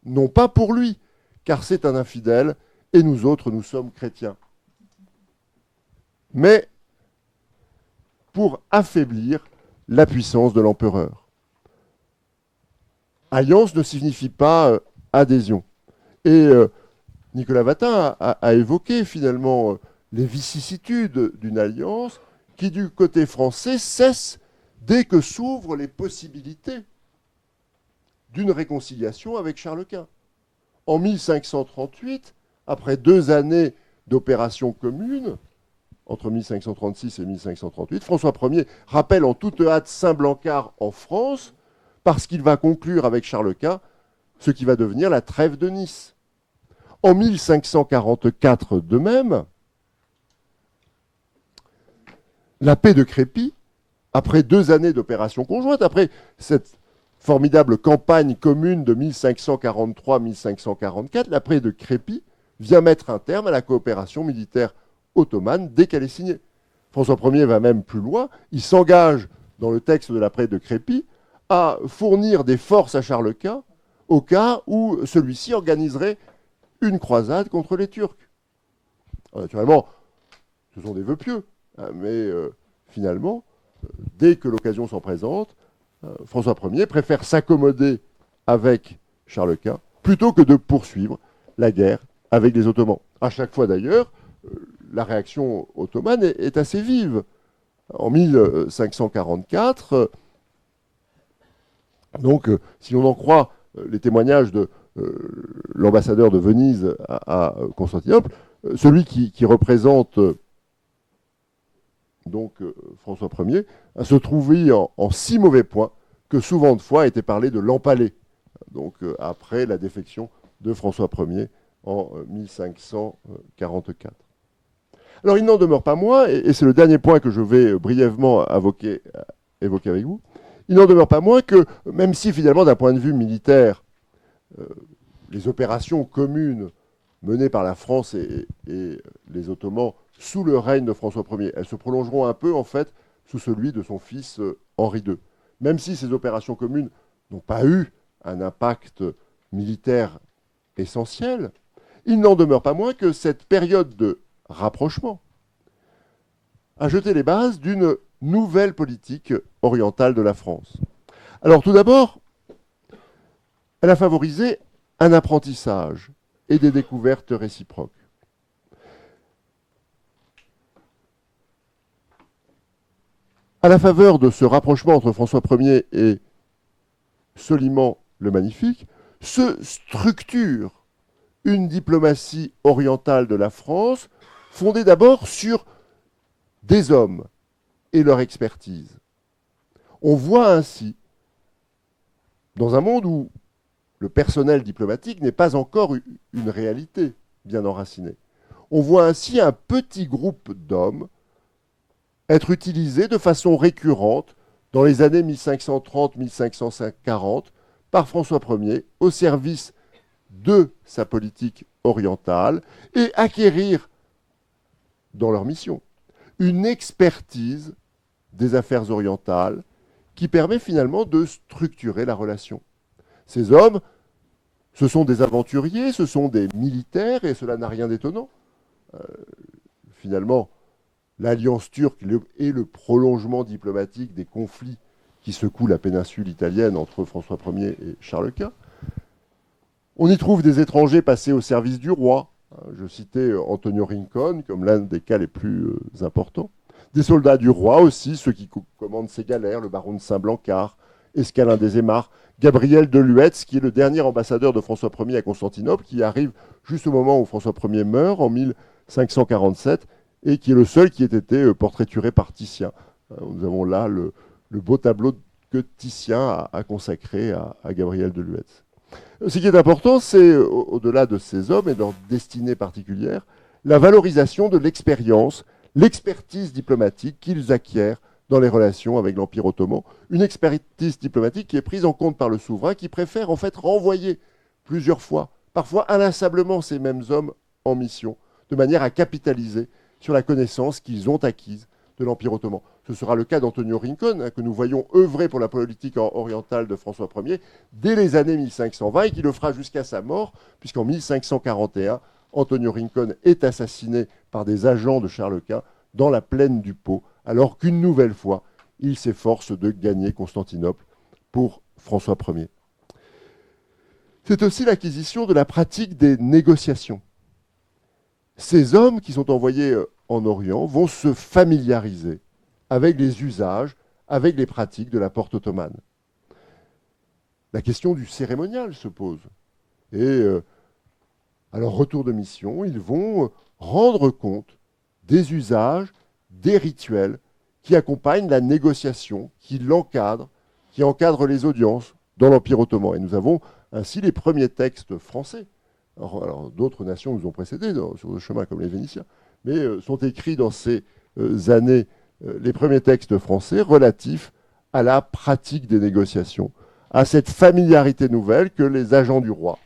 Non pas pour lui, car c'est un infidèle, et nous autres, nous sommes chrétiens. Mais pour affaiblir la puissance de l'empereur. » Alliance ne signifie pas adhésion. Et Nicolas Vatin a évoqué finalement les vicissitudes d'une alliance qui, du côté français, cesse dès que s'ouvrent les possibilités d'une réconciliation avec Charles Quint. En 1538, après 2 années d'opérations communes, entre 1536 et 1538, François Ier rappelle en toute hâte Saint-Blancard en France, parce qu'il va conclure avec Charles Quint ce qui va devenir la trêve de Nice. En 1544 de même, la paix de Crépy, après 2 années d'opérations conjointes, après cette formidable campagne commune de 1543-1544, la paix de Crépy vient mettre un terme à la coopération militaire ottomane dès qu'elle est signée. François Ier va même plus loin, il s'engage dans le texte de la paix de Crépy à fournir des forces à Charles Quint au cas où celui-ci organiserait une croisade contre les Turcs. Alors, naturellement, ce sont des vœux pieux, mais finalement, dès que l'occasion s'en présente, François Ier préfère s'accommoder avec Charles Quint plutôt que de poursuivre la guerre avec les Ottomans. À chaque fois d'ailleurs, la réaction ottomane est assez vive. En 1544, si l'on en croit les témoignages de l'ambassadeur de Venise à Constantinople, celui qui représente François Ier, se trouvait en si mauvais point que souvent de fois a été parlé de l'empalé, après la défection de François Ier en 1544. Alors il n'en demeure pas moins, et c'est le dernier point que je vais brièvement évoquer avec vous, il n'en demeure pas moins que, même si finalement d'un point de vue militaire, les opérations communes menées par la France et les Ottomans sous le règne de François Ier, elles se prolongeront un peu en fait sous celui de son fils Henri II. Même si ces opérations communes n'ont pas eu un impact militaire essentiel, il n'en demeure pas moins que cette période de rapprochement a jeté les bases d'une nouvelle politique orientale de la France. Alors tout d'abord, elle a favorisé un apprentissage et des découvertes réciproques. À la faveur de ce rapprochement entre François Ier et Soliman le Magnifique, se structure une diplomatie orientale de la France fondée d'abord sur des hommes et leur expertise. On voit ainsi, dans un monde où le personnel diplomatique n'est pas encore une réalité bien enracinée, on voit ainsi un petit groupe d'hommes être utilisé de façon récurrente dans les années 1530-1540 par François Ier au service de sa politique orientale et acquérir dans leur mission une expertise des affaires orientales qui permet finalement de structurer la relation. Ces hommes Ce sont des aventuriers, ce sont des militaires, et cela n'a rien d'étonnant. Finalement, l'alliance turque est le prolongement diplomatique des conflits qui secouent la péninsule italienne entre François Ier et Charles Quint. On y trouve des étrangers passés au service du roi. Je citais Antonio Rincon comme l'un des cas les plus importants. Des soldats du roi aussi, ceux qui commandent ces galères, le baron de Saint-Blancard, Escalin des Aymars, Gabriel de Luetz, qui est le dernier ambassadeur de François Ier à Constantinople, qui arrive juste au moment où François Ier meurt, en 1547, et qui est le seul qui ait été portraituré par Titien. Nous avons là le beau tableau que Titien a consacré à Gabriel de Luetz. Ce qui est important, c'est, au-delà de ces hommes et de leur destinée particulière, la valorisation de l'expérience, l'expertise diplomatique qu'ils acquièrent dans les relations avec l'Empire ottoman. Une expertise diplomatique qui est prise en compte par le souverain, qui préfère en fait renvoyer plusieurs fois, parfois inlassablement, ces mêmes hommes en mission, de manière à capitaliser sur la connaissance qu'ils ont acquise de l'Empire ottoman. Ce sera le cas d'Antonio Rincon, que nous voyons œuvrer pour la politique orientale de François Ier dès les années 1520 et qui le fera jusqu'à sa mort, puisqu'en 1541, Antonio Rincon est assassiné par des agents de Charles Quint dans la plaine du Pô, alors qu'une nouvelle fois, il s'efforce de gagner Constantinople pour François Ier. C'est aussi l'acquisition de la pratique des négociations. Ces hommes qui sont envoyés en Orient vont se familiariser avec les usages, avec les pratiques de la porte ottomane. La question du cérémonial se pose. Et à leur retour de mission, ils vont rendre compte des usages, des rituels qui accompagnent la négociation, qui l'encadrent, qui encadrent les audiences dans l'Empire ottoman. Et nous avons ainsi les premiers textes français. Alors d'autres nations nous ont précédés sur le chemin, comme les Vénitiens, mais sont écrits dans ces années les premiers textes français relatifs à la pratique des négociations, à cette familiarité nouvelle que les agents du roi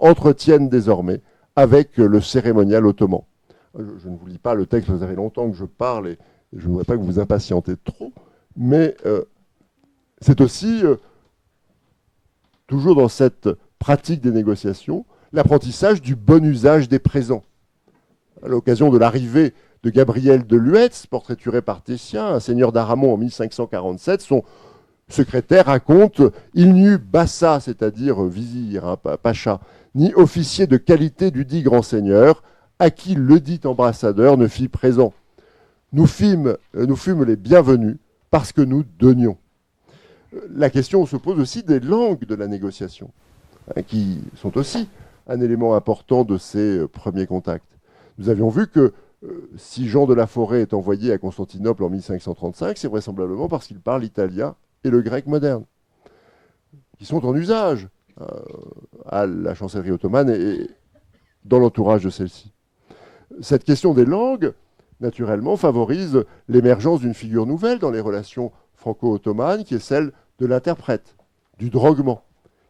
entretiennent désormais avec le cérémonial ottoman. Je ne vous lis pas le texte, vous avez longtemps que je parle et je ne voudrais pas que vous vous impatientez trop, mais c'est aussi, toujours dans cette pratique des négociations, l'apprentissage du bon usage des présents. À l'occasion de l'arrivée de Gabriel de Luetz, portraituré par Titien, un seigneur d'Aramon en 1547, son secrétaire raconte « Il n'y eut bassa, c'est-à-dire vizir, pacha, ni officier de qualité du dit grand seigneur, à qui le dit ambassadeur ne fit présent. Nous fûmes les bienvenus parce que nous donnions. » La question se pose aussi des langues de la négociation, qui sont aussi un élément important de ces premiers contacts. Nous avions vu que si Jean de la Forêt est envoyé à Constantinople en 1535, c'est vraisemblablement parce qu'il parle l'italien et le grec moderne, qui sont en usage à la chancellerie ottomane et dans l'entourage de celle-ci. Cette question des langues, naturellement, favorise l'émergence d'une figure nouvelle dans les relations franco-ottomanes, qui est celle de l'interprète, du drogman,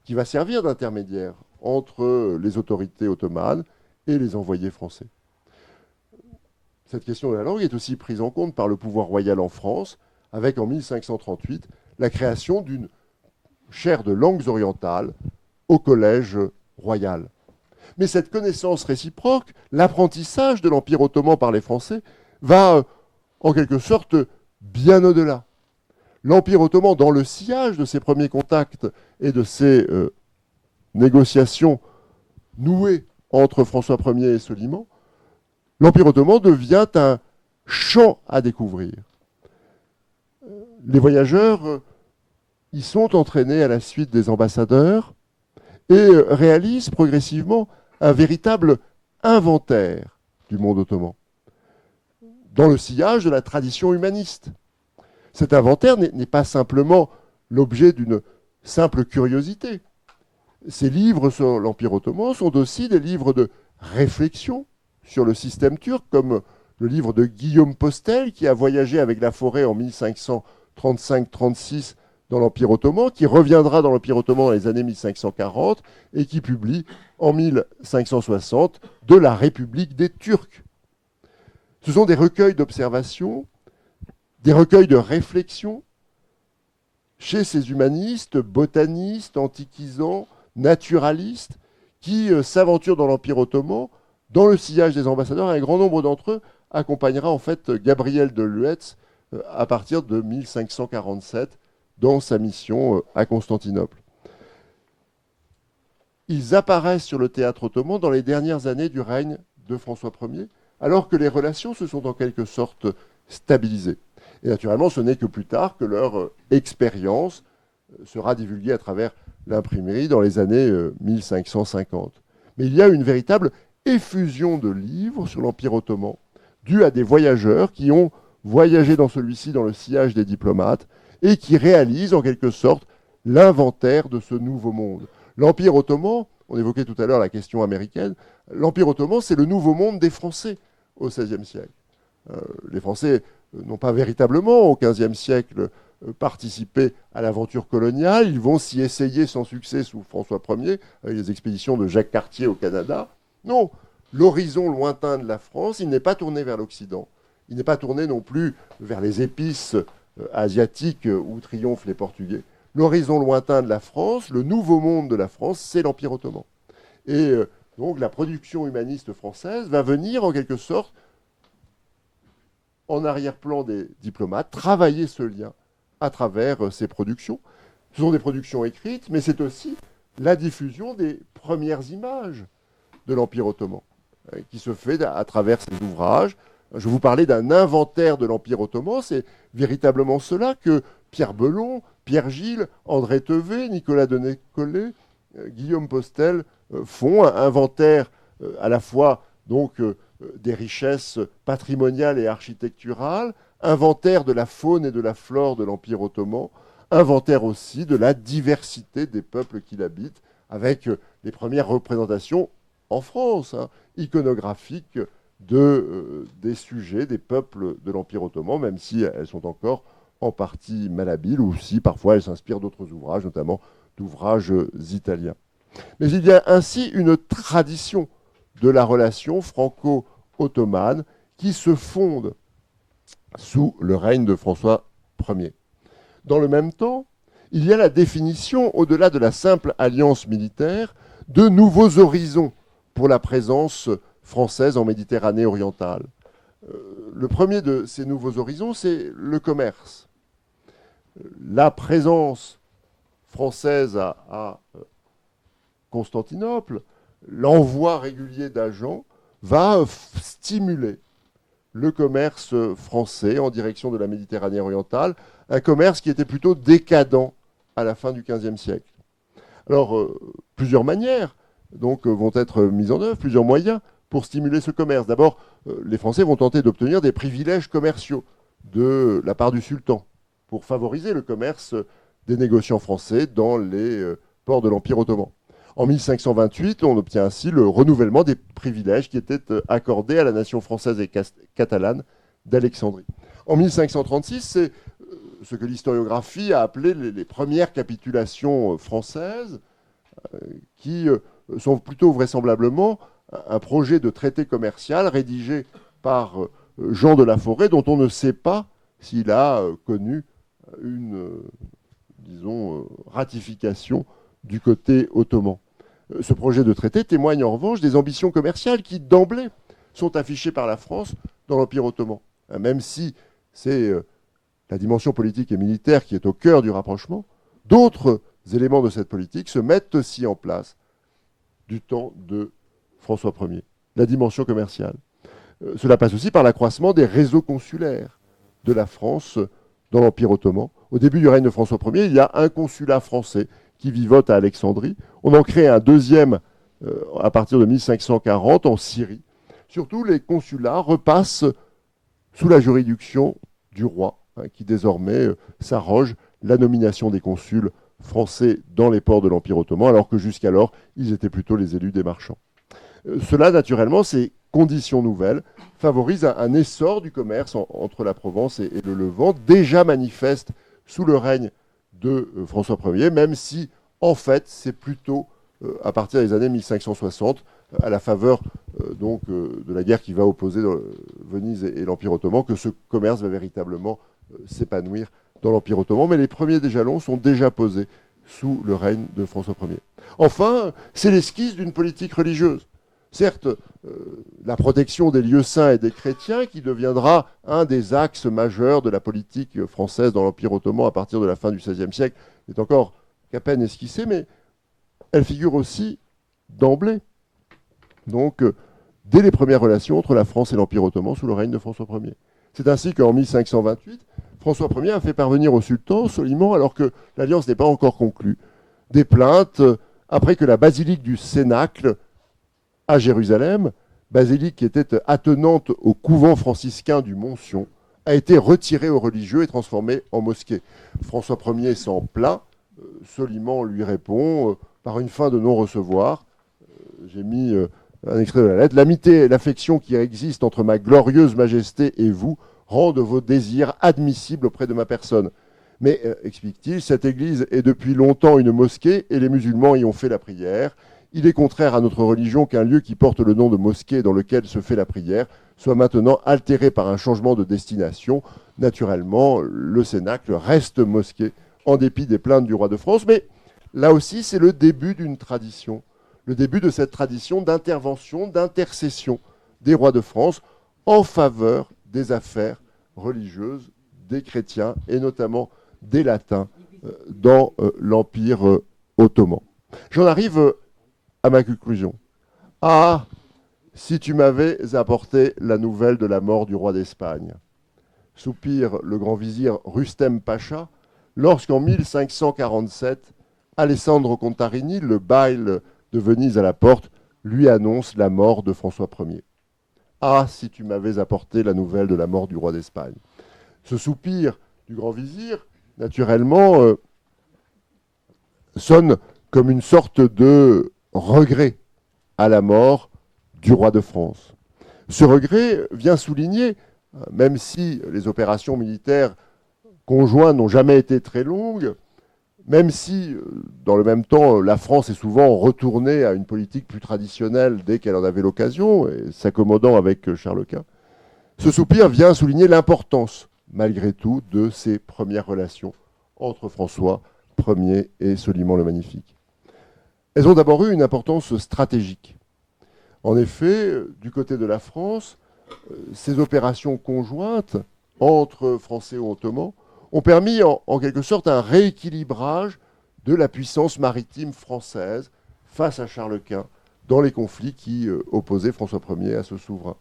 qui va servir d'intermédiaire entre les autorités ottomanes et les envoyés français. Cette question de la langue est aussi prise en compte par le pouvoir royal en France, avec en 1538 la création d'une chaire de langues orientales au collège royal. Mais cette connaissance réciproque, l'apprentissage de l'Empire ottoman par les Français, va en quelque sorte bien au-delà. L'Empire ottoman, dans le sillage de ses premiers contacts et de ses négociations nouées entre François Ier et Soliman, l'Empire ottoman devient un champ à découvrir. Les voyageurs y sont entraînés à la suite des ambassadeurs et réalisent progressivement un véritable inventaire du monde ottoman, dans le sillage de la tradition humaniste. Cet inventaire n'est pas simplement l'objet d'une simple curiosité. Ces livres sur l'Empire ottoman sont aussi des livres de réflexion sur le système turc, comme le livre de Guillaume Postel, qui a voyagé avec la Forêt en 1535-36 dans l'Empire ottoman, qui reviendra dans l'Empire ottoman dans les années 1540 et qui publie en 1560 de la République des Turcs. Ce sont des recueils d'observations, des recueils de réflexion chez ces humanistes, botanistes, antiquisants, naturalistes qui s'aventurent dans l'Empire ottoman, dans le sillage des ambassadeurs. Un grand nombre d'entre eux accompagnera en fait Gabriel de Luetz à partir de 1547 dans sa mission à Constantinople. Ils apparaissent sur le théâtre ottoman dans les dernières années du règne de François Ier, alors que les relations se sont en quelque sorte stabilisées. Et naturellement, ce n'est que plus tard que leur expérience sera divulguée à travers l'imprimerie dans les années 1550. Mais il y a une véritable effusion de livres sur l'Empire ottoman, due à des voyageurs qui ont voyagé dans celui-ci dans le sillage des diplomates et qui réalisent en quelque sorte l'inventaire de ce nouveau monde. L'Empire ottoman, on évoquait tout à l'heure la question américaine, l'Empire ottoman, c'est le nouveau monde des Français au XVIe siècle. Les Français n'ont pas véritablement, au XVe siècle, participé à l'aventure coloniale. Ils vont s'y essayer sans succès sous François Ier, avec les expéditions de Jacques Cartier au Canada. Non, l'horizon lointain de la France, il n'est pas tourné vers l'Occident. Il n'est pas tourné non plus vers les épices asiatiques où triomphent les Portugais. L'horizon lointain de la France, le nouveau monde de la France, c'est l'Empire ottoman. Et donc la production humaniste française va venir en quelque sorte en arrière-plan des diplomates, travailler ce lien à travers ces productions. Ce sont des productions écrites, mais c'est aussi la diffusion des premières images de l'Empire ottoman, qui se fait à travers ces ouvrages. Je vous parlais d'un inventaire de l'Empire ottoman, c'est véritablement cela que Pierre Belon, Pierre Gilles, André Tevet, Nicolas de Nécollet, Guillaume Postel font un inventaire à la fois donc des richesses patrimoniales et architecturales, inventaire de la faune et de la flore de l'Empire ottoman, inventaire aussi de la diversité des peuples qui l'habitent, avec les premières représentations en France, iconographiques des sujets, des peuples de l'Empire ottoman, même si elles sont encore en partie malhabiles, ou si parfois elles s'inspirent d'autres ouvrages, notamment d'ouvrages italiens. Mais il y a ainsi une tradition de la relation franco-ottomane qui se fonde sous le règne de François Ier. Dans le même temps, il y a la définition, au-delà de la simple alliance militaire, de nouveaux horizons pour la présence française en Méditerranée orientale. Le premier de ces nouveaux horizons, c'est le commerce. La présence française à Constantinople, l'envoi régulier d'agents, va stimuler le commerce français en direction de la Méditerranée orientale, un commerce qui était plutôt décadent à la fin du XVe siècle. Alors, plusieurs manières donc, vont être mises en œuvre, plusieurs moyens pour stimuler ce commerce. D'abord, les Français vont tenter d'obtenir des privilèges commerciaux de la part du sultan pour favoriser le commerce des négociants français dans les ports de l'Empire ottoman. En 1528, on obtient ainsi le renouvellement des privilèges qui étaient accordés à la nation française et catalane d'Alexandrie. En 1536, c'est ce que l'historiographie a appelé les premières capitulations françaises, qui sont plutôt vraisemblablement un projet de traité commercial rédigé par Jean de la Forêt, dont on ne sait pas s'il a connu une, disons, ratification du côté ottoman. Ce projet de traité témoigne en revanche des ambitions commerciales qui, d'emblée, sont affichées par la France dans l'Empire ottoman. Même si c'est la dimension politique et militaire qui est au cœur du rapprochement, d'autres éléments de cette politique se mettent aussi en place du temps de François Ier. La dimension commerciale. Cela passe aussi par l'accroissement des réseaux consulaires de la France dans l'Empire ottoman. Au début du règne de François Ier, il y a un consulat français qui vivote à Alexandrie. On en crée un deuxième à partir de 1540 en Syrie. Surtout, les consulats repassent sous la juridiction du roi, qui désormais s'arroge la nomination des consuls français dans les ports de l'Empire ottoman, alors que jusqu'alors, ils étaient plutôt les élus des marchands. Cela, naturellement, ces conditions nouvelles favorisent un essor du commerce entre la Provence et le Levant, déjà manifeste sous le règne de François Ier, même si, en fait, c'est plutôt à partir des années 1560, à la faveur de la guerre qui va opposer Venise et l'Empire ottoman, que ce commerce va véritablement s'épanouir dans l'Empire ottoman. Mais les premiers des jalons sont déjà posés sous le règne de François Ier. Enfin, c'est l'esquisse d'une politique religieuse. Certes, la protection des lieux saints et des chrétiens qui deviendra un des axes majeurs de la politique française dans l'Empire ottoman à partir de la fin du XVIe siècle n'est encore qu'à peine esquissée, mais elle figure aussi d'emblée. Donc, dès les premières relations entre la France et l'Empire ottoman sous le règne de François Ier. C'est ainsi qu'en 1528, François Ier a fait parvenir au sultan Soliman, alors que l'alliance n'est pas encore conclue, des plaintes après que la basilique du Cénacle à Jérusalem, basilique qui était attenante au couvent franciscain du Mont-Sion, a été retirée aux religieux et transformée en mosquée. François Ier s'en plaint, Soliman lui répond par une fin de non-recevoir. J'ai mis un extrait de la lettre. L'amitié et l'affection qui existe entre ma glorieuse majesté et vous rendent vos désirs admissibles auprès de ma personne. Mais, explique-t-il, cette église est depuis longtemps une mosquée et les musulmans y ont fait la prière. Il est contraire à notre religion qu'un lieu qui porte le nom de mosquée dans lequel se fait la prière soit maintenant altéré par un changement de destination. Naturellement, le Cénacle reste mosquée en dépit des plaintes du roi de France. Mais là aussi, c'est le début d'une tradition. Le début de cette tradition d'intervention, d'intercession des rois de France en faveur des affaires religieuses des chrétiens et notamment des latins dans l'Empire ottoman. J'en arrive à ma conclusion. Ah, si tu m'avais apporté la nouvelle de la mort du roi d'Espagne, soupire le grand vizir Rustem Pacha, lorsqu'en 1547, Alessandro Contarini, le bail de Venise à la porte, lui annonce la mort de François Ier. Ah, si tu m'avais apporté la nouvelle de la mort du roi d'Espagne. Ce soupir du grand vizir, naturellement, sonne comme une sorte de regret à la mort du roi de France. Ce regret vient souligner, même si les opérations militaires conjointes n'ont jamais été très longues, même si, dans le même temps, la France est souvent retournée à une politique plus traditionnelle dès qu'elle en avait l'occasion, et s'accommodant avec Charles Quint, ce soupir vient souligner l'importance, malgré tout, de ces premières relations entre François Ier et Soliman le Magnifique. Elles ont d'abord eu une importance stratégique. En effet, du côté de la France, ces opérations conjointes entre Français et Ottomans ont permis en quelque sorte un rééquilibrage de la puissance maritime française face à Charles Quint dans les conflits qui opposaient François Ier à ce souverain.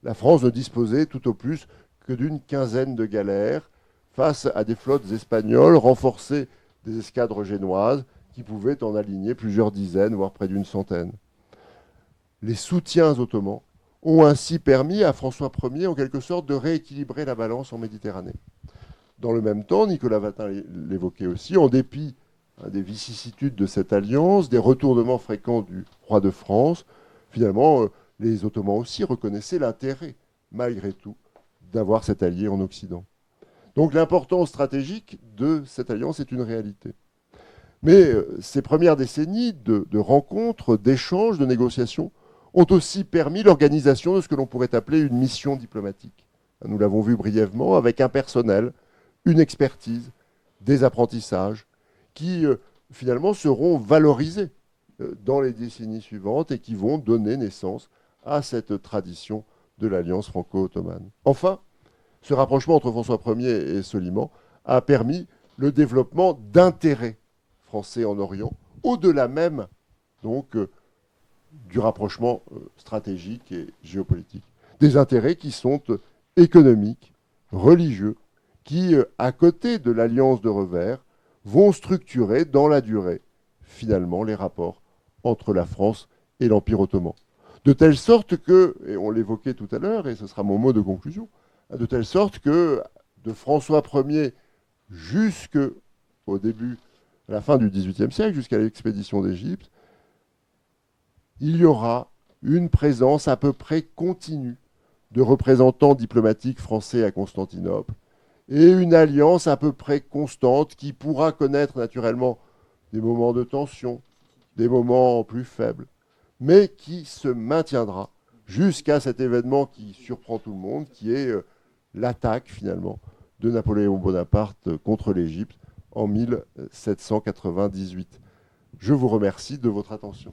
La France ne disposait tout au plus que d'une quinzaine de galères face à des flottes espagnoles renforcées des escadres génoises qui pouvaient en aligner plusieurs dizaines, voire près d'une centaine. Les soutiens ottomans ont ainsi permis à François Ier, en quelque sorte, de rééquilibrer la balance en Méditerranée. Dans le même temps, Nicolas Vatin l'évoquait aussi, en dépit des vicissitudes de cette alliance, des retournements fréquents du roi de France, finalement, les Ottomans aussi reconnaissaient l'intérêt, malgré tout, d'avoir cet allié en Occident. Donc l'importance stratégique de cette alliance est une réalité. Mais ces premières décennies de rencontres, d'échanges, de négociations ont aussi permis l'organisation de ce que l'on pourrait appeler une mission diplomatique. Nous l'avons vu brièvement, avec un personnel, une expertise, des apprentissages qui finalement seront valorisés dans les décennies suivantes et qui vont donner naissance à cette tradition de l'alliance franco-ottomane. Enfin, ce rapprochement entre François Ier et Soliman a permis le développement d'intérêts français en Orient, au-delà même donc du rapprochement stratégique et géopolitique. Des intérêts qui sont économiques, religieux, qui, à côté de l'alliance de revers, vont structurer dans la durée, finalement, les rapports entre la France et l'Empire ottoman. De telle sorte que, et on l'évoquait tout à l'heure, et ce sera mon mot de conclusion, de telle sorte que de François Ier jusqu'au début, à la fin du XVIIIe siècle, jusqu'à l'expédition d'Égypte, il y aura une présence à peu près continue de représentants diplomatiques français à Constantinople et une alliance à peu près constante qui pourra connaître naturellement des moments de tension, des moments plus faibles, mais qui se maintiendra jusqu'à cet événement qui surprend tout le monde, qui est l'attaque finalement de Napoléon Bonaparte contre l'Égypte en 1798. Je vous remercie de votre attention.